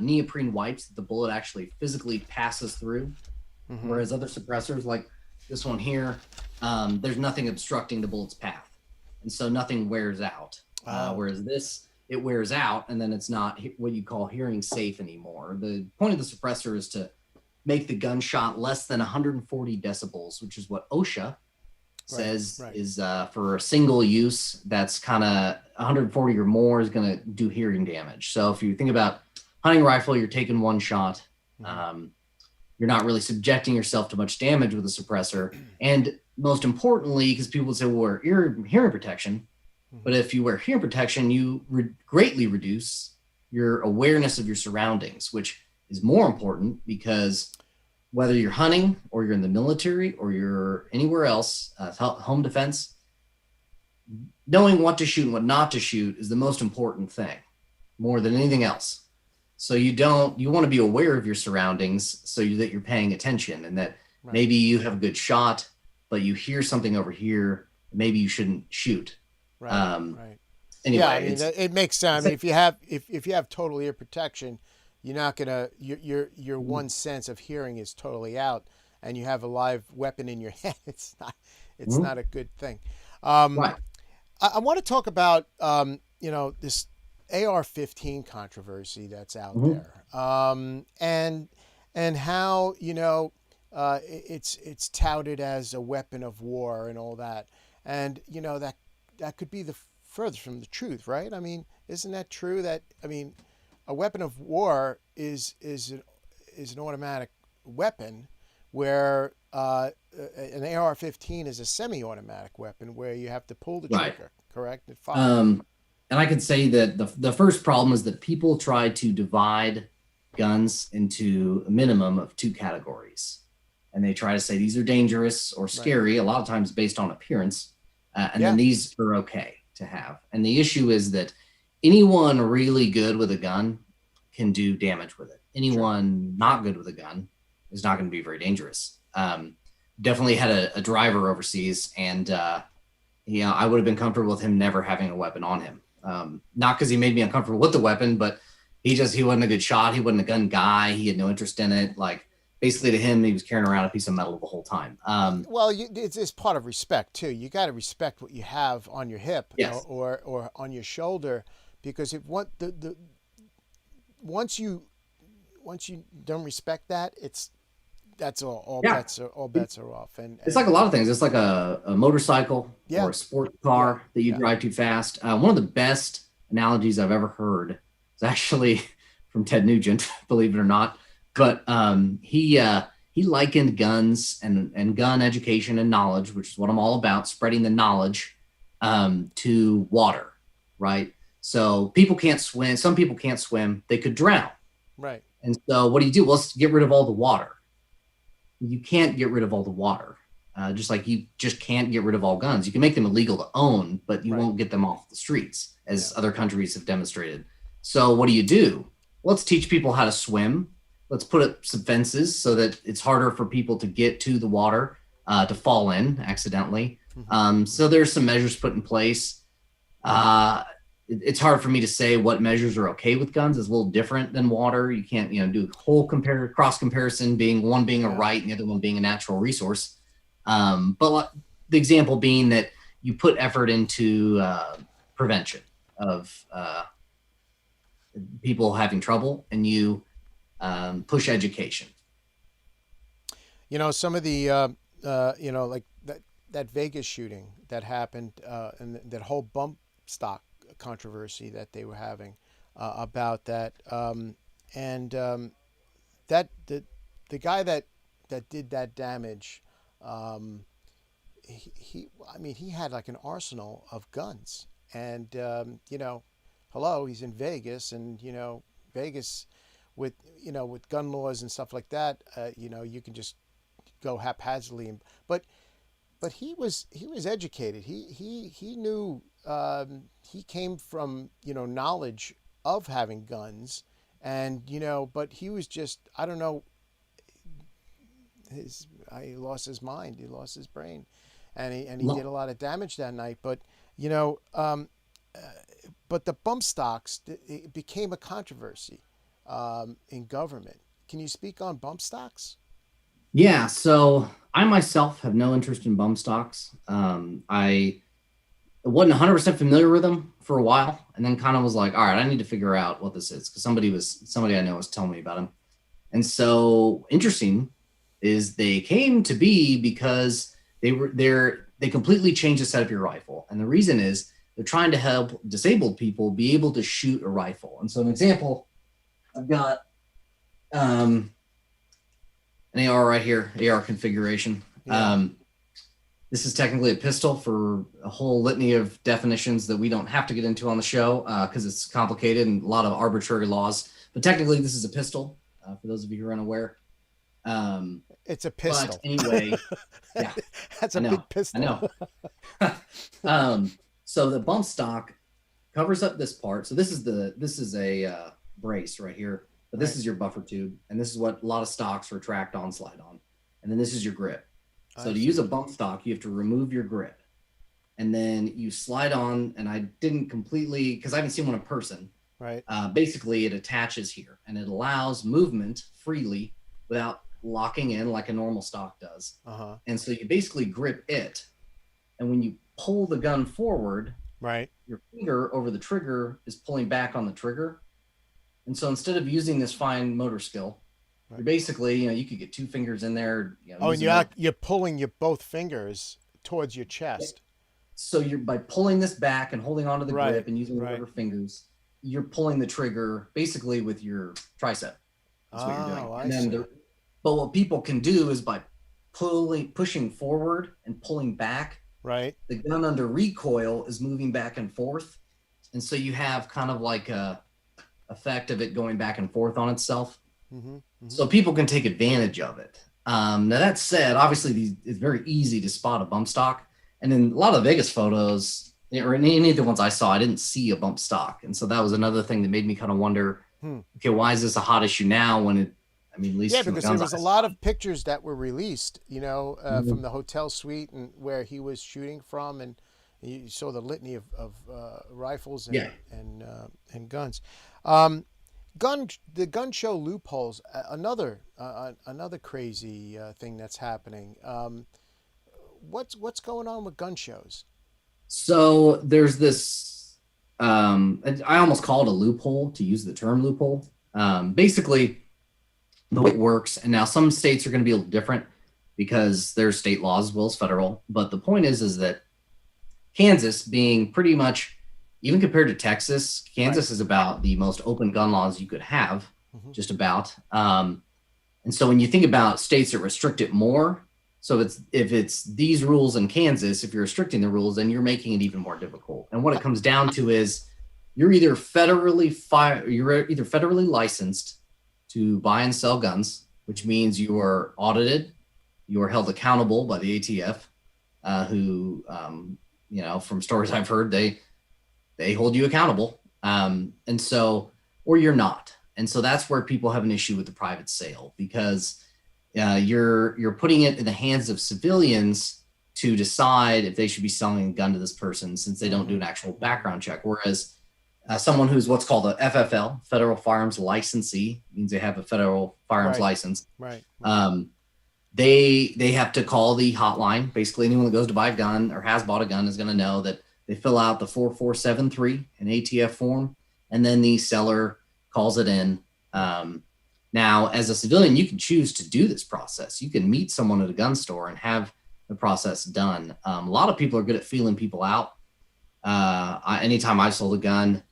neoprene wipes that the bullet actually physically passes through. Whereas other suppressors like this one here, there's nothing obstructing the bullet's path. And so nothing wears out. Whereas this, it wears out and then it's not what you call hearing safe anymore. The point of the suppressor is to make the gunshot less than 140 decibels, which is what OSHA says is for a single use. That's kind of 140 or more is going to do hearing damage. So if you think about hunting rifle, you're taking one shot. You're not really subjecting yourself to much damage with a suppressor. And most importantly, because people would say, well, wear hearing protection. But if you wear hearing protection, you greatly reduce your awareness of your surroundings, which is more important because whether you're hunting or you're in the military or you're anywhere else, home defense, knowing what to shoot and what not to shoot is the most important thing, more than anything else. So you want to be aware of your surroundings so that you're paying attention and that maybe you have a good shot, but you hear something over here, maybe you shouldn't shoot. Anyway, yeah, I mean, it makes sense. I mean, if you have total ear protection, you're not gonna your one sense of hearing is totally out, and you have a live weapon in your head. It's not a good thing. I want to talk about this AR-15 controversy that's out there, and how it's touted as a weapon of war and all that, and that could be the furthest from the truth, right? I mean, isn't that true? A weapon of war is an automatic weapon, where an AR-15 is a semi-automatic weapon where you have to pull the trigger, correct? And I could say that the first problem is that people try to divide guns into a minimum of 2 categories. And they try to say these are dangerous or scary, a lot of times based on appearance. Then these are okay to have. And the issue is that anyone really good with a gun can do damage with it. Anyone not good with a gun is not going to be very dangerous. Definitely had a driver overseas, and I would have been comfortable with him never having a weapon on him. Not because he made me uncomfortable with the weapon, but He wasn't a good shot. He wasn't a gun guy. He had no interest in it. Like basically to him, he was carrying around a piece of metal the whole time. Well, it's part of respect too. You got to respect what you have on your hip Yes. or on your shoulder, because if what the once you don't respect that, that's all Yeah. bets are off. It's like a lot of things. It's like a motorcycle Yeah. or a sport car that you drive too fast. One of the best analogies I've ever heard is actually from Ted Nugent, believe it or not. But he likened guns and gun education and knowledge, which is what I'm all about, spreading the knowledge, to water, right? So people can't swim. Some people can't swim. They could drown. Right. And so what do you do? Well, let's get rid of all the water. You can't get rid of all the water. Just like you just can't get rid of all guns. You can make them illegal to own, but you won't get them off the streets, as other countries have demonstrated. So what do? Let's teach people how to swim. Let's put up some fences so that it's harder for people to get to the water, to fall in accidentally. So there's some measures put in place. It's hard for me to say what measures are okay with guns. It's a little different than water. You can't, do a whole cross comparison, being one being a right and the other one being a natural resource. But the example being that you put effort into prevention of people having trouble, and you push education. Some of the like that Vegas shooting that happened, and that whole bump stock controversy that they were having about that, that the guy that did that damage, he had like an arsenal of guns, and hello, he's in Vegas, and Vegas with with gun laws and stuff like that, you can just go haphazardly, but he was educated. He knew, he came from knowledge of having guns, and but he was just, I don't know, he lost his mind, he lost his brain, and he did a lot of damage that night. But but the bump stocks, it became a controversy in government. Can you speak on bump stocks? Yeah, so I myself have no interest in bump stocks. I wasn't 100% familiar with them for a while, and then kind of was like, all right, I need to figure out what this is, because somebody I know was telling me about them. And so interesting is they came to be because they completely changed the set of your rifle. And the reason is they're trying to help disabled people be able to shoot a rifle. And so an example, I've got an AR right here, AR configuration. Yeah. This is technically a pistol for a whole litany of definitions that we don't have to get into on the show, because it's complicated and a lot of arbitrary laws. But technically, this is a pistol, for those of you who are unaware. It's a pistol. But anyway, yeah. That's a big pistol. I know. So the bump stock covers up this part. So this is a brace right here. But this is your buffer tube, and this is what a lot of stocks retract on, slide on. And then this is your grip. So to use a bump stock, you have to remove your grip, and then you slide on, and I didn't completely, because I haven't seen one in person. Right. Basically, it attaches here, and it allows movement freely without locking in like a normal stock does. Uh-huh. And so you basically grip it, and when you pull the gun forward, right, your finger over the trigger is pulling back on the trigger. And so instead of using this fine motor skill, you're basically, you could get two fingers in there. And you're pulling your both fingers towards your chest. So you're, by pulling this back and holding onto the grip and using your fingers, you're pulling the trigger basically with your tricep. That's what you're doing. And then but what people can do is by pushing forward and pulling back, right, the gun under recoil is moving back and forth. And so you have kind of like a effect of it going back and forth on itself. Mm-hmm, mm-hmm. So people can take advantage of it. Now that said, obviously it's very easy to spot a bump stock. And in a lot of Vegas photos, or in any of the ones I saw, I didn't see a bump stock. And so that was another thing that made me kind of wonder, okay, why is this a hot issue now when it, at least because there was a lot of pictures that were released, from the hotel suite and where he was shooting from, and you saw the litany of rifles and guns. The gun show loopholes. Another crazy thing that's happening. What's going on with gun shows? So there's this, and I almost call it a loophole to use the term loophole. Basically, the way it works, and now some states are going to be a little different because there's state laws as well as federal. But the point is that Kansas being pretty much, even compared to Texas, Right. Kansas is about the most open gun laws you could have, Hmm. just about. And so when you think about states that restrict it more, so if it's these rules in Kansas, if you're restricting the rules, then you're making it even more difficult. And what it comes down to is you're either federally licensed to buy and sell guns, which means you are audited, you are held accountable by the ATF, who from stories I've heard, they hold you accountable, and so or you're not. And so that's where people have an issue with the private sale because you're putting it in the hands of civilians to decide if they should be selling a gun to this person since they don't do an actual background check. Whereas someone who's what's called a FFL, Federal Firearms Licensee, means they have a federal firearms Right. license. Right. They have to call the hotline. Basically, anyone that goes to buy a gun or has bought a gun is going to know that they fill out the 4473, an ATF form, and then the seller calls it in. Now, as a civilian, you can choose to do this process. You can meet someone at a gun store and have the process done. A lot of people are good at feeling people out. Anytime I've sold a gun,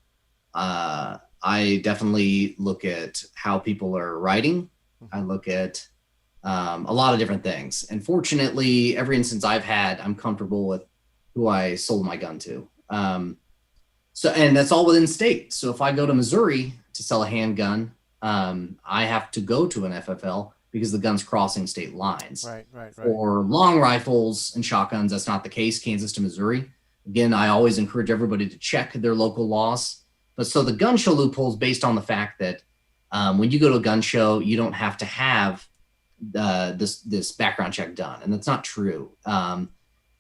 I definitely look at how people are writing. I look at a lot of different things. And fortunately, every instance I've had, I'm comfortable with who I sold my gun to. And that's all within state. So if I go to Missouri to sell a handgun, I have to go to an FFL because the gun's crossing state lines. Right. Right. Right. For long rifles and shotguns, that's not the case. Kansas to Missouri. Again, I always encourage everybody to check their local laws. But so the gun show loophole is based on the fact that when you go to a gun show, you don't have to have this background check done, and that's not true.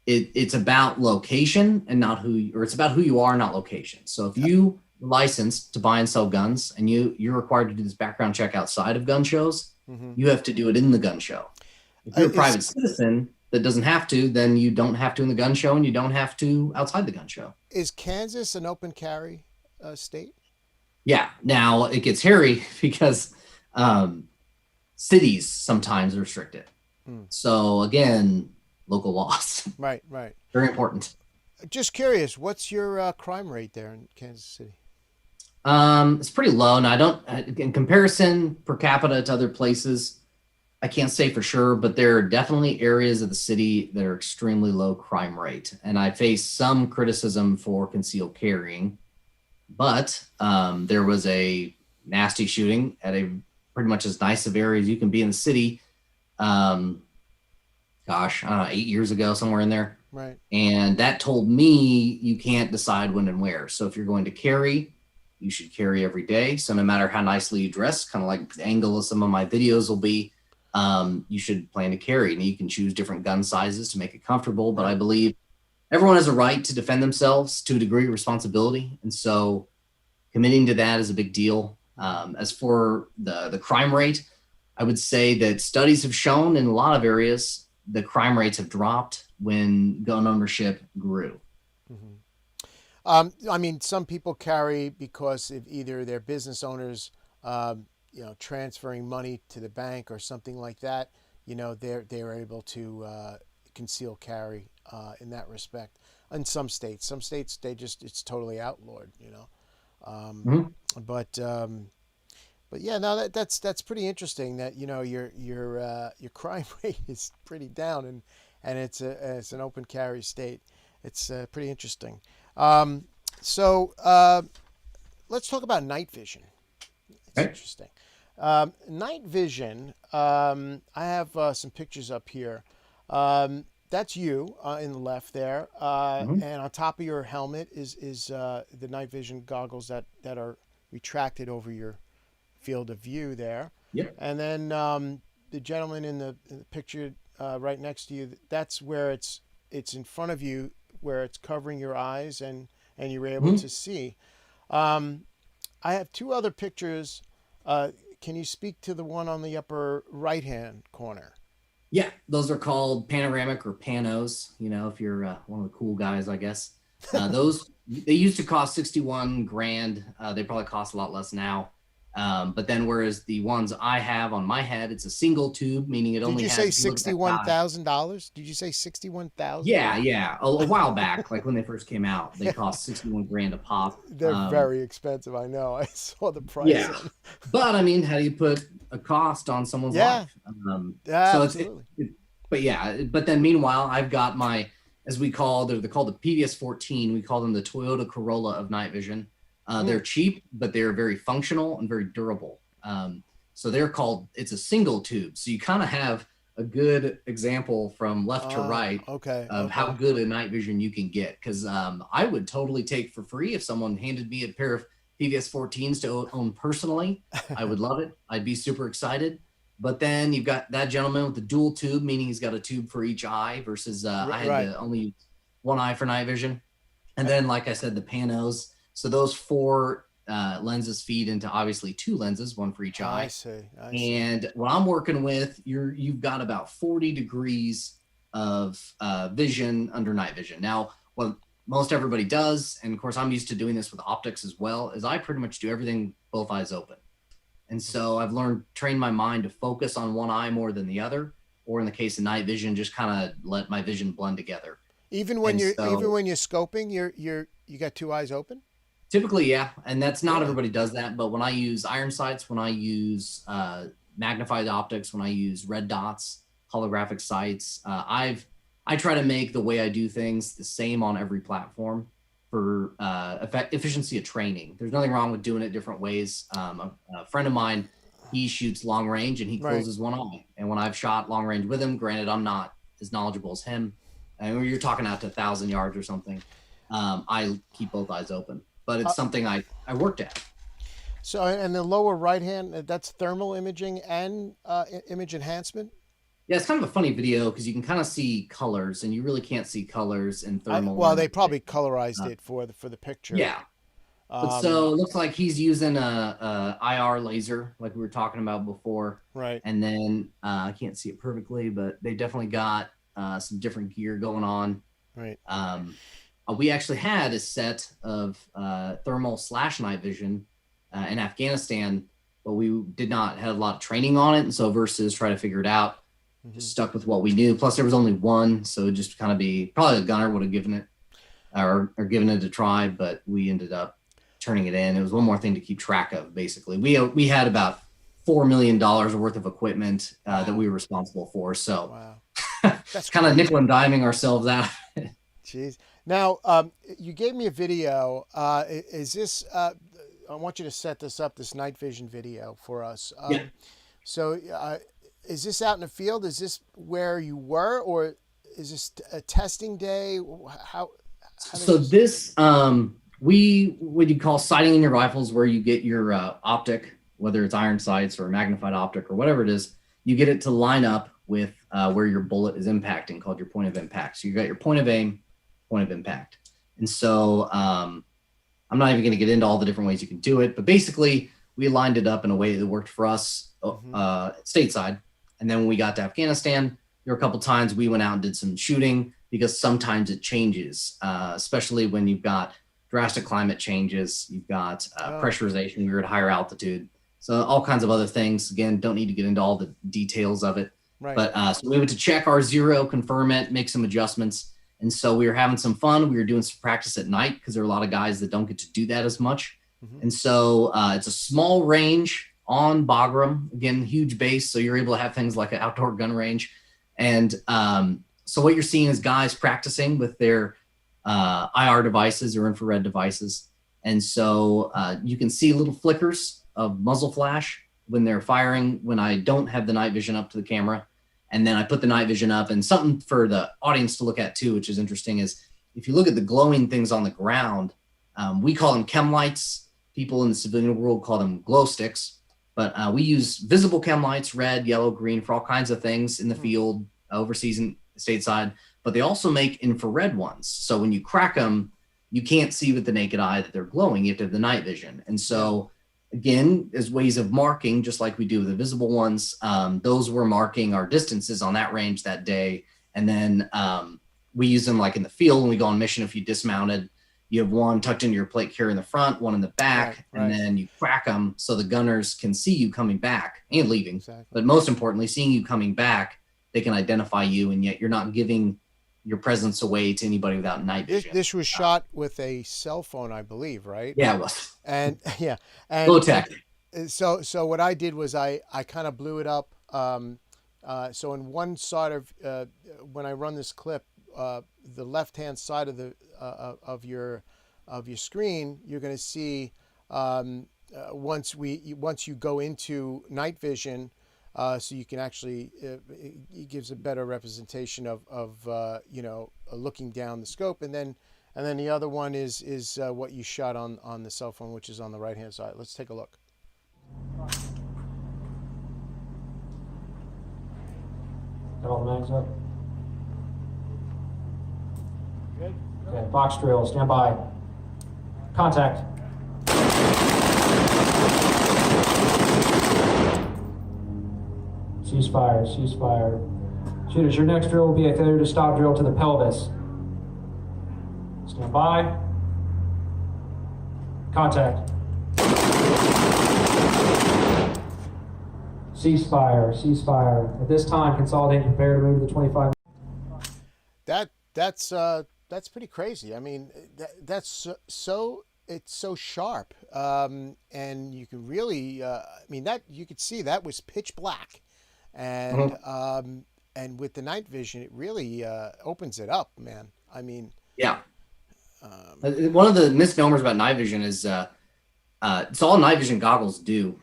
It's about location and not it's about who you are, not location. So if you are licensed to buy and sell guns, and you're required to do this background check outside of gun shows, you have to do it in the gun show. If you're a private citizen that doesn't have to, then you don't have to in the gun show, and you don't have to outside the gun show. Is Kansas an open carry state? Yeah. Now it gets hairy because cities sometimes restrict it. So again, local laws. Right. Right. Very important. Just curious, what's your crime rate there in Kansas City? It's pretty low. Now I don't, in comparison per capita to other places, I can't say for sure, but there are definitely areas of the city that are extremely low crime rate. And I face some criticism for concealed carrying, but there was a nasty shooting at a pretty much as nice of area as you can be in the city. Gosh, I don't know, 8 years ago, somewhere in there. Right. And that told me you can't decide when and where. So if you're going to carry, you should carry every day. So no matter how nicely you dress, kind of like the angle of some of my videos will be, you should plan to carry. And you can choose different gun sizes to make it comfortable. But I believe everyone has a right to defend themselves to a degree of responsibility. And so committing to that is a big deal. As for the crime rate, I would say that studies have shown in a lot of areas the crime rates have dropped when gun ownership grew. I mean, some people carry because of either their business owners, transferring money to the bank or something like that. They're able to conceal carry in that respect. In some states, it's totally outlawed. Mhm. But yeah, no, that's pretty interesting. That your crime rate is pretty down, and it's an open carry state. It's pretty interesting. So let's talk about night vision. It's Okay. interesting. Night vision. I have some pictures up here. That's you in the left there, Mhm. and on top of your helmet is the night vision goggles that are retracted over your field of view there. Yep. And then the gentleman in the picture right next to you, that's where it's in front of you, where it's covering your eyes and you're able Mhm. to see. I have two other pictures Can you speak to the one on the upper right-hand corner? Yeah, those are called panoramic or panos. You know, if you're one of the cool guys, I guess. Those they used to cost 61 grand. They probably cost a lot less now. But then, whereas the ones I have on my head, it's a single tube, meaning it Did only you has. say If you look at that die, $61,000? Did you say 61,000? yeah, yeah, a while back, like when they first came out, they cost 61 grand a pop. They're very expensive. I know. I saw the price Yeah, on. but I mean, how do you put a cost on someone's Yeah, life? yeah, So absolutely. but yeah, but then meanwhile, I've got my, as we call, they're called the PVS 14. We call them the Toyota Corolla of night vision. They're cheap, but they're very functional and very durable. So they're called, it's a single tube. So you kind of have a good example from left to right Okay. of how good a night vision you can get. Because I would totally take for free if someone handed me a pair of PVS 14s to own personally. I would love it. I'd be super excited. But then you've got that gentleman with the dual tube, meaning he's got a tube for each eye versus I had to only use one eye for night vision. And then, like I said, the panos. So those four lenses feed into obviously two lenses, one for each eye. I see. And what I'm working with, you've got about 40 degrees of vision under night vision. Now, what most everybody does, and of course I'm used to doing this with optics as well, is I pretty much do everything both eyes open. And so I've trained my mind to focus on one eye more than the other, or in the case of night vision, just kind of let my vision blend together. Even when you're scoping, you got two eyes open? Typically, yeah. And that's not everybody does that. But when I use iron sights, when I use magnified optics, when I use red dots, holographic sights, I try to make the way I do things the same on every platform for efficiency of training. There's nothing wrong with doing it different ways. A friend of mine, he shoots long range and he closes one eye. And when I've shot long range with him, granted, I'm not as knowledgeable as him. And when you're talking out to 1,000 yards or something, I keep both eyes open. But it's something I worked at. So, and the lower right hand, that's thermal imaging and image enhancement? Yeah, it's kind of a funny video because you can kind of see colors, and you really can't see colors in thermal. Well, they probably colorized it for the picture. Yeah. But so it looks like he's using a IR laser, like we were talking about before. Right. And then I can't see it perfectly, but they definitely got some different gear going on. Right. We actually had a set of thermal / night vision in Afghanistan, but we did not have a lot of training on it. And so versus try to figure it out, just stuck with what we knew. Plus there was only one. So it'd just kind of be, probably a gunner would have given it or given it a try, but we ended up turning it in. It was one more thing to keep track of, basically. We had about $4 million worth of equipment that we were responsible for. So that's kind of nickel and diming ourselves out. Jeez. Now, you gave me a video. Is this, I want you to set this up, this night vision video for us. So is this out in the field? Is this where you were, or is this a testing day? So this, what you call sighting in your rifles, where you get your optic, whether it's iron sights or magnified optic or whatever it is, you get it to line up with where your bullet is impacting, called your point of impact. So you got your point of aim, point of impact. And so I'm not even going to get into all the different ways you can do it, but basically we lined it up in a way that worked for us stateside. And then when we got to Afghanistan, there were a couple times we went out and did some shooting, because sometimes it changes, especially when you've got drastic climate changes, you've got pressurization, we were at higher altitude. So all kinds of other things. Again, don't need to get into all the details of it. Right. But so we went to check our zero, confirm it, make some adjustments. And so we were having some fun. We were doing some practice at night because there are a lot of guys that don't get to do that as much. And so it's a small range on Bagram, again, huge base. So you're able to have things like an outdoor gun range. And so what you're seeing is guys practicing with their IR devices or infrared devices. And so you can see little flickers of muzzle flash when they're firing, when I don't have the night vision up to the camera. And then I put the night vision up, and something for the audience to look at too, which is interesting, is if you look at the glowing things on the ground, we call them chem lights. People in the civilian world call them glow sticks, but we use visible chem lights, red, yellow, green, for all kinds of things in the field, overseas and stateside, but they also make infrared ones. So when you crack them, you can't see with the naked eye that they're glowing. You have to have the night vision. And so again, as ways of marking, just like we do with the visible ones. Those were marking our distances on that range that day. And then we use them like in the field when we go on mission. If you dismounted, you have one tucked into your plate carrier in the front, one in the back, and then you crack them so the gunners can see you coming back and leaving. Exactly. But most importantly, seeing you coming back, they can identify you, and yet you're not giving your presence away to anybody without night vision. This was shot with a cell phone, I believe, right? Yeah, it was. And and low tech. So what I did was I kind of blew it up. So in one side of when I run this clip, the left-hand side of your screen, you're going to see once you go into night vision, so you can actually it gives a better representation of looking down the scope, and then the other one is what you shot on the cell phone, which is on the right-hand side. Let's take a look. Got all the mags up? Good. Okay, box drill, stand by. Contact. Ceasefire, ceasefire. Shooters, your next drill will be a failure to stop drill to the pelvis. Stand by. Contact. Ceasefire, ceasefire. At this time, consolidate and prepare to move to the 25. That's pretty crazy. I mean, that's so it's so sharp, and you can really, I mean, that you could see that was pitch black, and and with the night vision, it really opens it up, man. I mean, yeah. One of the misnomers about night vision is it's all night vision goggles do.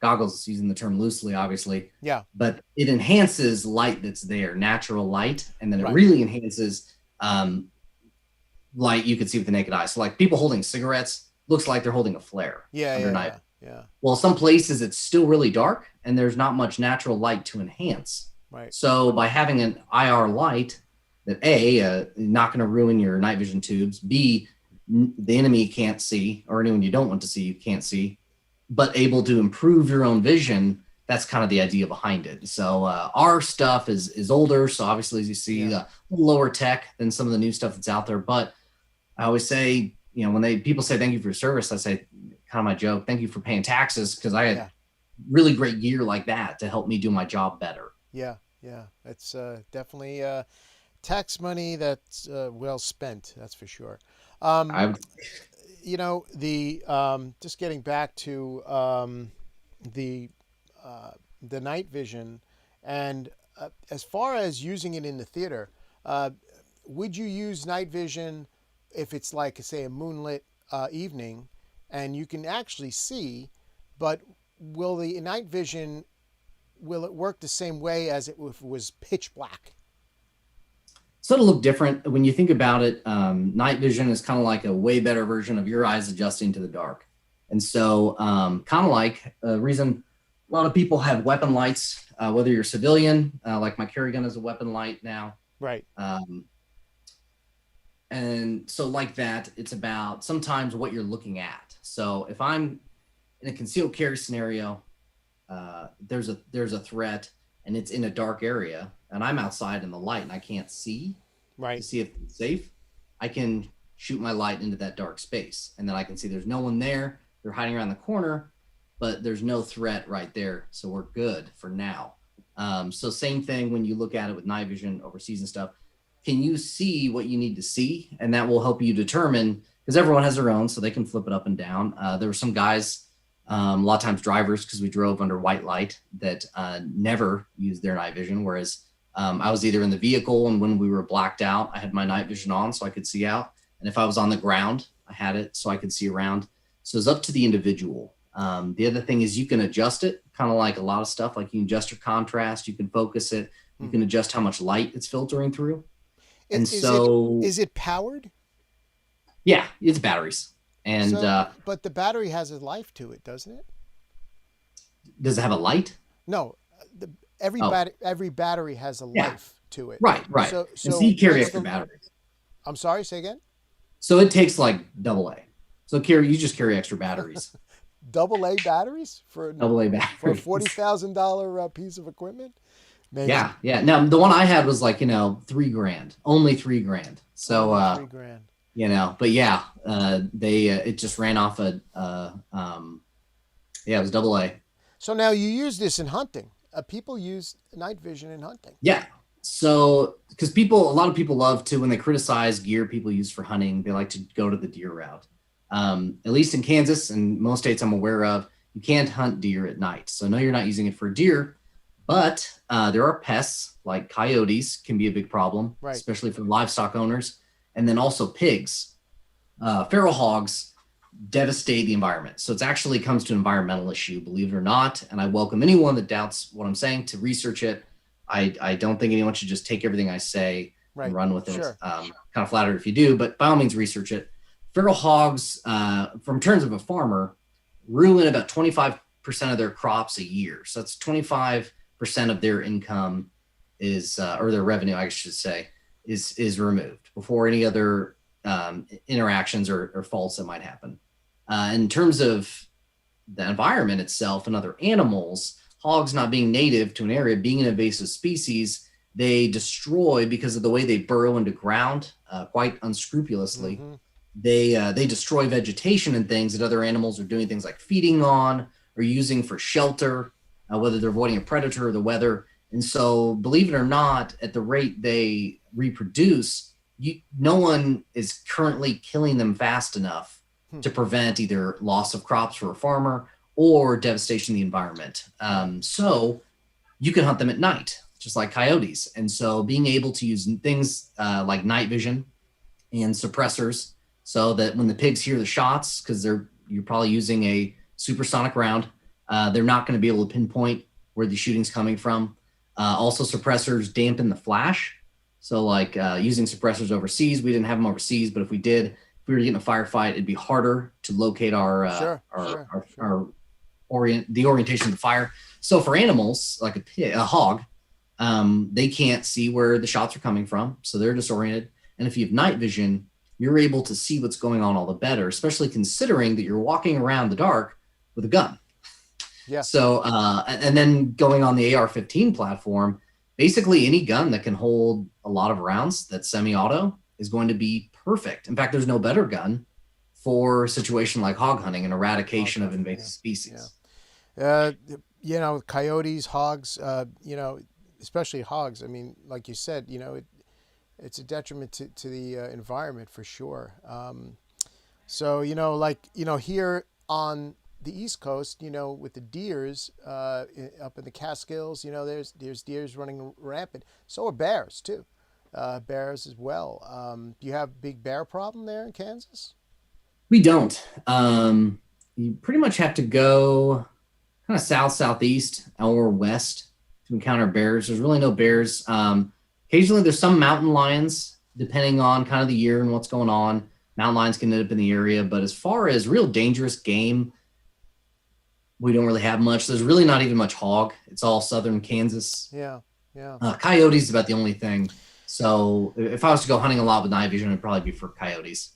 Goggles, using the term loosely, obviously. Yeah. But it enhances light that's there, natural light, and then it Right. really enhances light you can see with the naked eye. So like people holding cigarettes looks like they're holding a flare. Yeah. Well, some places it's still really dark and there's not much natural light to enhance. Right. So by having an IR light that not going to ruin your night vision tubes, B, the enemy can't see, or anyone you don't want to see you can't see, but able to improve your own vision. That's kind of the idea behind it. So our stuff is older. So obviously, as you see, a little lower tech than some of the new stuff that's out there. But I always say, when people say thank you for your service, I say, kind of my joke, thank you for paying taxes, because I had really great gear like that to help me do my job better. Yeah. It's definitely tax money that's well spent. That's for sure. Just getting back to the night vision, and as far as using it in the theater, would you use night vision if it's like, say, a moonlit evening and you can actually see, but will the night vision, will it work the same way as if it was pitch black? So it'll look different. When you think about it, night vision is kind of like a way better version of your eyes adjusting to the dark. And so kind of like a reason a lot of people have weapon lights, whether you're civilian, like my carry gun is a weapon light now. Right. And so like that, it's about sometimes what you're looking at. So if I'm in a concealed carry scenario, there's a threat and it's in a dark area and I'm outside in the light and I can't see to see if it's safe, I can shoot my light into that dark space. And then I can see there's no one there. They're hiding around the corner, but there's no threat right there. So we're good for now. So same thing when you look at it with night vision overseas and stuff. Can you see what you need to see? And that will help you determine, because everyone has their own, so they can flip it up and down. There were some guys, a lot of times drivers, because we drove under white light, that never used their night vision. Whereas I was either in the vehicle, and when we were blacked out, I had my night vision on so I could see out. And if I was on the ground, I had it so I could see around. So it's up to the individual. The other thing is you can adjust it, kind of like a lot of stuff. Like you can adjust your contrast, you can focus it, you can adjust how much light it's filtering through. Is it powered? Yeah, it's batteries. And but the battery has a life to it, doesn't it? Does it have a light? No, every battery has a life to it. Right. So you carry extra batteries. I'm sorry, say again? So it takes like AA. So you just carry extra batteries. AA batteries for AA for a batteries. $40,000 piece of equipment. Amazing. Yeah. Now the one I had was like, $3,000, only $3,000. So, Only 3 grand. but yeah, they, it just ran off it was AA. So now you use this in hunting. People use night vision in hunting. Yeah. So, because a lot of people love to, when they criticize gear people use for hunting, they like to go to the deer route. At least in Kansas and most states I'm aware of, you can't hunt deer at night. So no, you're not using it for deer, but there are pests like coyotes can be a big problem, Right. especially for livestock owners. And then also pigs, feral hogs devastate the environment. So it actually comes to an environmental issue, believe it or not. And I welcome anyone that doubts what I'm saying to research it. I don't think anyone should just take everything I say and run with it. Sure. Kind of flattered if you do, but by all means research it. Feral hogs, from terms of a farmer, ruin about 25% of their crops a year. So that's 25% of their income is, or their revenue, I should say, is removed before any other interactions or faults that might happen. In terms of the environment itself and other animals, hogs not being native to an area, being an invasive species, they destroy, because of the way they burrow into ground quite unscrupulously. Mm-hmm. They destroy vegetation and things that other animals are doing things like feeding on or using for shelter, whether they're avoiding a predator or the weather. And so, believe it or not, at the rate they reproduce, no one is currently killing them fast enough to prevent either loss of crops for a farmer or devastation of the environment. So you can hunt them at night, just like coyotes. And so being able to use things like night vision and suppressors, so that when the pigs hear the shots, because you're probably using a supersonic round, they're not going to be able to pinpoint where the shooting's coming from. Also, suppressors dampen the flash. So like using suppressors overseas, we didn't have them overseas, but if we did, if we were to get in a firefight, it'd be harder to locate the orientation of the fire. So for animals like a hog, they can't see where the shots are coming from, so they're disoriented. And if you have night vision, you're able to see what's going on all the better, especially considering that you're walking around the dark with a gun. Yeah. So, and then going on the AR-15 platform, basically any gun that can hold a lot of rounds that's semi-auto is going to be perfect. In fact, there's no better gun for a situation like hog hunting and eradication of invasive species. Coyotes, hogs, especially hogs. I mean, like you said, it's a detriment to the environment for sure. So, here on the East Coast, with the deers up in the Catskills, there's deers running rampant. So are bears too. Bears as well. Do you have a big bear problem there in Kansas? We don't. You pretty much have to go kind of southeast or west to encounter bears. There's really no bears. Occasionally there's some mountain lions, depending on kind of the year and what's going on. Mountain lions can end up in the area, but as far as real dangerous game, we don't really have much. There's really not even much hog. It's all southern Kansas. Yeah. Coyotes is about the only thing. So if I was to go hunting a lot with night vision, it'd probably be for coyotes.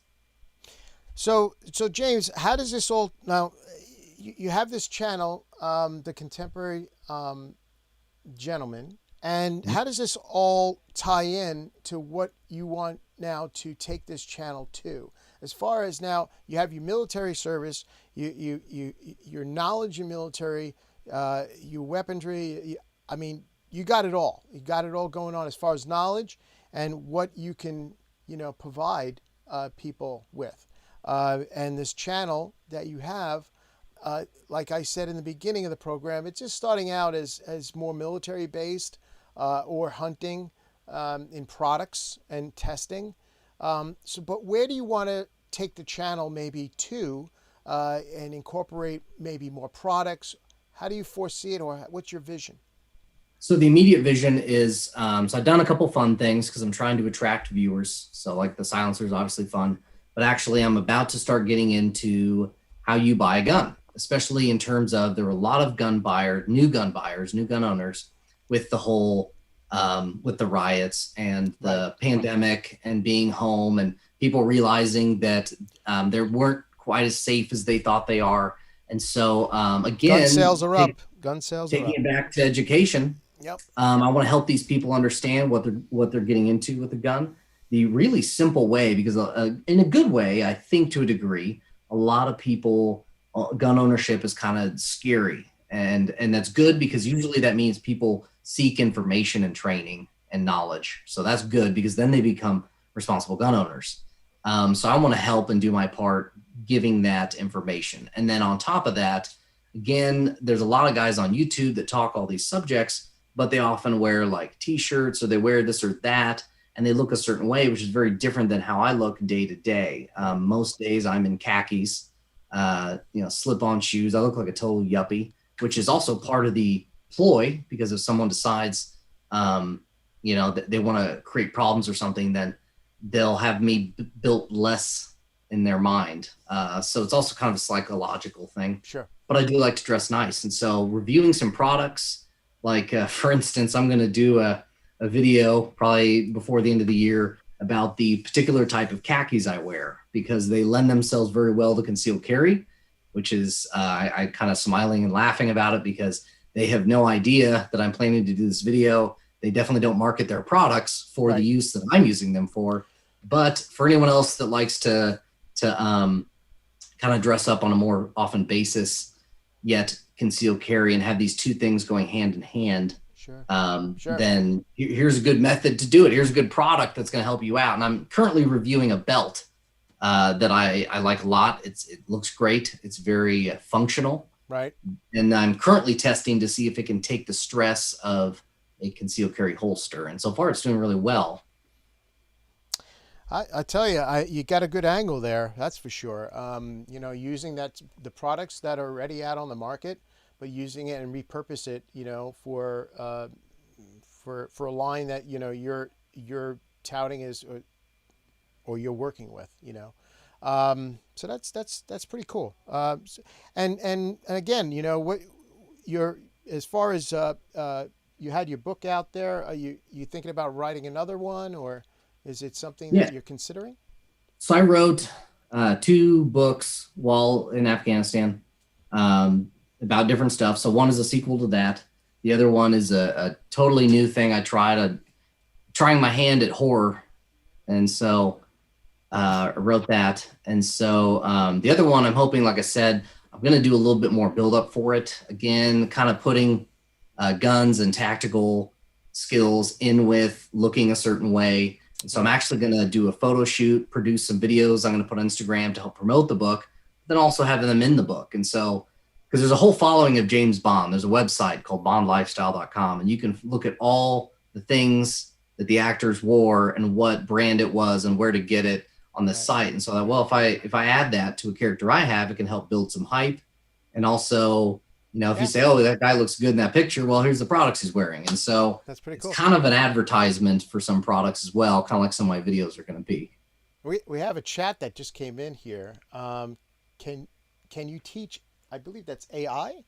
So James, how does this all now? You have this channel, the Contemporary Gentleman, and how does this all tie in to what you want now to take this channel to? As far as now, you have your military service, your knowledge in military, your weaponry. You got it all. You got it all going on as far as knowledge and what you can, provide people with. And this channel that you have, like I said in the beginning of the program, it's just starting out as more military based or hunting in products and testing. But where do you want to take the channel maybe to and incorporate maybe more products? How do you foresee it, or what's your vision? So the immediate vision is, so I've done a couple fun things because I'm trying to attract viewers. So like the silencer is obviously fun, but actually I'm about to start getting into how you buy a gun, especially in terms of there were a lot of new gun owners with the whole, with the riots and the pandemic and being home and people realizing that they weren't quite as safe as they thought they are. And so, again, Gun sales are up. Gun sales are taking up. it back to education. Yep. I want to help these people understand what they're getting into with a gun. The really simple way, because in a good way, I think to a degree, a lot of people, gun ownership is kind of scary, and that's good because usually that means people seek information and training and knowledge. So that's good because then they become responsible gun owners. So I want to help and do my part giving that information. And then on top of that, again, there's a lot of guys on YouTube that talk all these subjects, but they often wear like t-shirts or they wear this or that, and they look a certain way, which is very different than how I look day to day. Most days I'm in khakis, slip-on shoes. I look like a total yuppie, which is also part of the ploy, because if someone decides, that they want to create problems or something, then they'll have me built less in their mind. So it's also kind of a psychological thing. Sure. But I do like to dress nice. And so reviewing some products, like for instance, I'm going to do a video probably before the end of the year about the particular type of khakis I wear, because they lend themselves very well to concealed carry, which is I kind of smiling and laughing about it because they have no idea that I'm planning to do this video. They definitely don't market their products for the use that I'm using them for. But for anyone else that likes to kind of dress up on a more often basis, yet conceal carry and have these two things going hand in hand, sure. Then here's a good method to do it. Here's a good product that's going to help you out. And I'm currently reviewing a belt that I like a lot. It looks great. It's very functional. Right. And I'm currently testing to see if it can take the stress of a concealed carry holster. And so far it's doing really well. I tell you, you got a good angle there. That's for sure. Using the products that are already out on the market, but using it and repurpose it, for a line that you're touting is or you're working with, So that's pretty cool. And again, what you're as far as you had your book out there. Are you thinking about writing another one, or is it something that you're considering? So I wrote 2 books while in Afghanistan about different stuff. So one is a sequel to that. The other one is a totally new thing. I trying my hand at horror. And so I wrote that. And so the other one, I'm hoping, like I said, I'm going to do a little bit more build up for it. Again, kind of putting guns and tactical skills in with looking a certain way. And so I'm actually going to do a photo shoot, produce some videos I'm going to put on Instagram to help promote the book, then also having them in the book. And so, because there's a whole following of James Bond, there's a website called bondlifestyle.com, and you can look at all the things that the actors wore and what brand it was and where to get it on the site. And so I thought, well, if I add that to a character I have, it can help build some hype. And also, if you say, oh, that guy looks good in that picture, well, here's the products he's wearing. And so that's pretty cool. It's kind of an advertisement for some products as well, kind of like some of my videos are going to be. We have a chat that just came in here. Can you teach, I believe that's AI?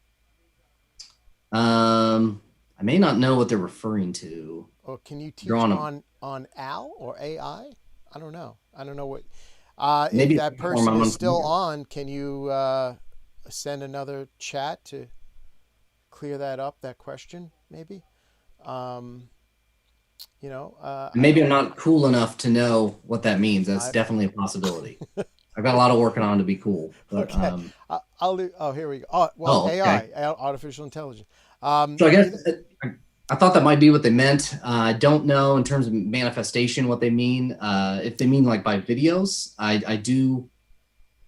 I may not know what they're referring to. Or can you teach on AL or AI? I don't know. I don't know what. Maybe if that person is still on, can you send another chat to clear that up, that question, maybe? Maybe I'm not cool enough to know what that means. That's definitely a possibility. I've got a lot of working on to be cool. But, okay. I'll do. Oh, here we go. Oh, well, okay. AI, artificial intelligence. So I guess I thought that might be what they meant. I don't know in terms of manifestation what they mean. If they mean like by videos, I do.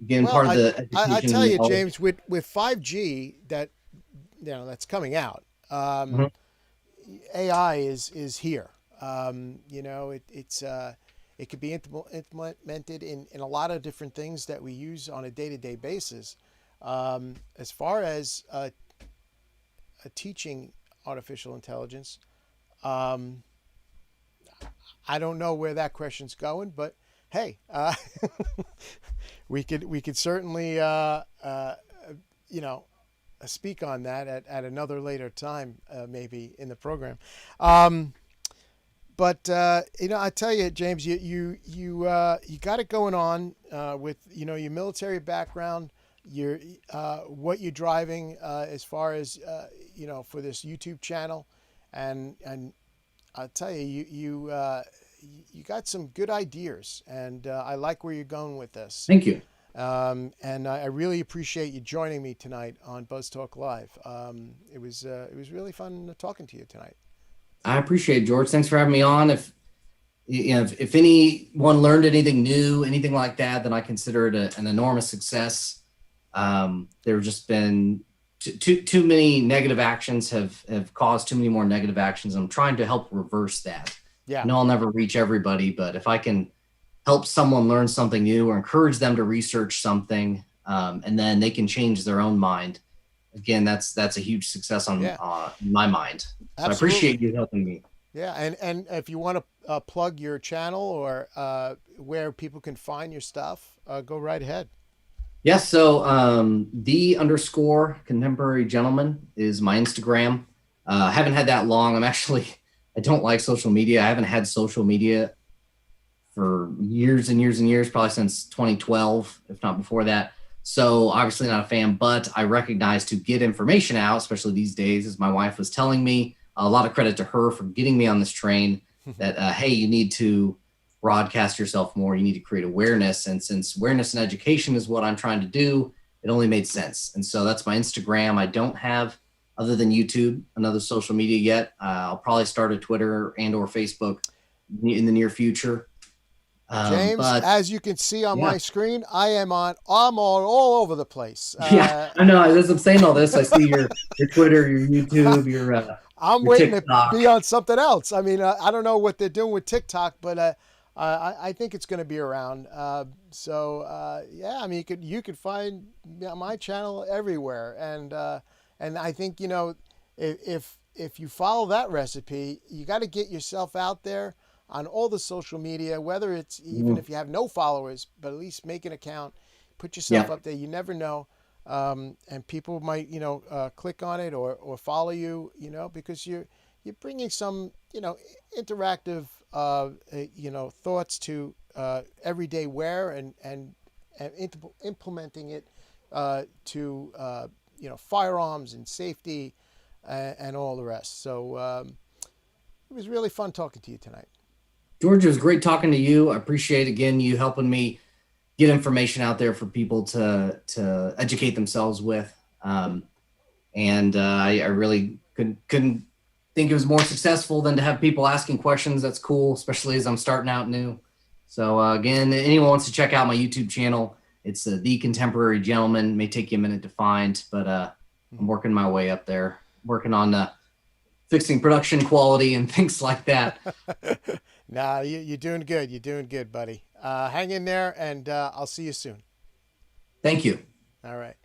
Again, part of the education. I tell you, James, with 5G that's coming out, AI is here. It could be implemented in a lot of different things that we use on a day-to-day basis. As far as teaching artificial intelligence, I don't know where that question's going, but hey, we could certainly speak on that at another later time, maybe in the program. But I tell you, James, you got it going on with your military background. your what you're driving as far as for this YouTube channel, and I'll tell you, you got some good ideas, and I like where you're going with this. Thank you. And I really appreciate you joining me tonight on Buzz Talk Live. It was really fun talking to you tonight. I appreciate it, George. Thanks for having me on. If anyone learned anything new, anything like that, then I consider it an enormous success. There have just been too many negative actions have caused too many more negative actions. I'm trying to help reverse that. Yeah. I know I'll never reach everybody, but if I can help someone learn something new or encourage them to research something, and then they can change their own mind, again, that's a huge success on in my mind. So Absolutely. I appreciate you helping me. Yeah, and if you want to plug your channel or where people can find your stuff, go right ahead. Yes, so _contemporary gentleman is my Instagram. I haven't had that long. I don't like social media. I haven't had social media for years and years and years, probably since 2012, if not before that. So obviously not a fan, but I recognize to get information out, especially these days, as my wife was telling me, a lot of credit to her for getting me on this train that, hey, you need to broadcast yourself more. You need to create awareness. And since awareness and education is what I'm trying to do, it only made sense. And so that's my Instagram. I don't have, other than YouTube, another social media yet. I'll probably start a Twitter and or Facebook in the near future. James, as you can see on my screen, I'm all over the place. I know. As I'm saying all this, I see your Twitter, your YouTube, I'm your waiting TikTok. to be on something else. I mean, I don't know what they're doing with TikTok, but I think it's going to be around. Yeah, I mean, you could find my channel everywhere, and I think if you follow that recipe, you got to get yourself out there on all the social media, whether it's even if you have no followers, but at least make an account, put yourself up there. You never know. And people might, click on it or follow you, because you're bringing some, interactive, thoughts to everyday wear and implementing it to, firearms and safety and all the rest. So it was really fun talking to you tonight. George, it was great talking to you. I appreciate, again, you helping me get information out there for people to educate themselves with. I really couldn't think it was more successful than to have people asking questions. That's cool, especially as I'm starting out new. So again, anyone wants to check out my YouTube channel, it's The Contemporary Gentleman. It may take you a minute to find, but I'm working my way up there, working on fixing production quality and things like that. Nah, you're doing good. You're doing good, buddy. Hang in there, and I'll see you soon. Thank you. All right.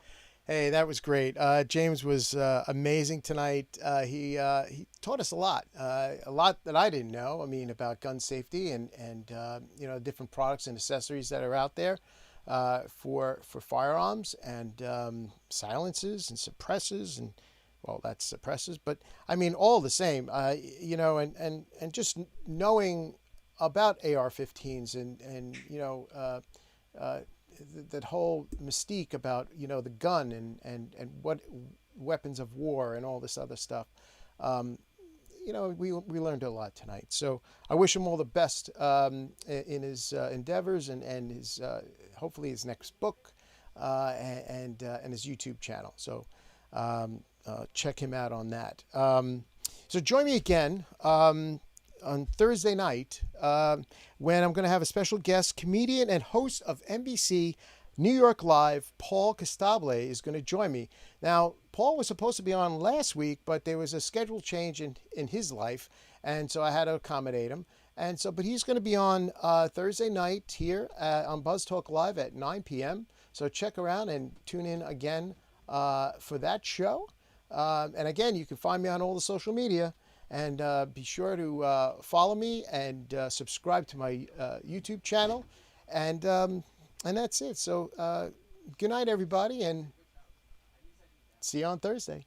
Hey, that was great. James was amazing tonight. He taught us a lot that I didn't know. I mean, about gun safety and different products and accessories that are out there for firearms and silencers and suppressors and. Well, that's suppressors, but I mean, all the same, and just knowing about AR-15s and that whole mystique about, the gun and what weapons of war and all this other stuff. We learned a lot tonight. So I wish him all the best in his endeavors and his hopefully his next book and his YouTube channel. So. Check him out on that. So join me again on Thursday night when I'm going to have a special guest, comedian and host of NBC New York Live, Paul Costable, is going to join me. Now, Paul was supposed to be on last week, but there was a schedule change in his life, and so I had to accommodate him. And so, but he's going to be on Thursday night here on Buzz Talk Live at 9 p.m. So check around and tune in again for that show. And again, you can find me on all the social media, and be sure to follow me and subscribe to my YouTube channel, and that's it. So good night, everybody, and see you on Thursday.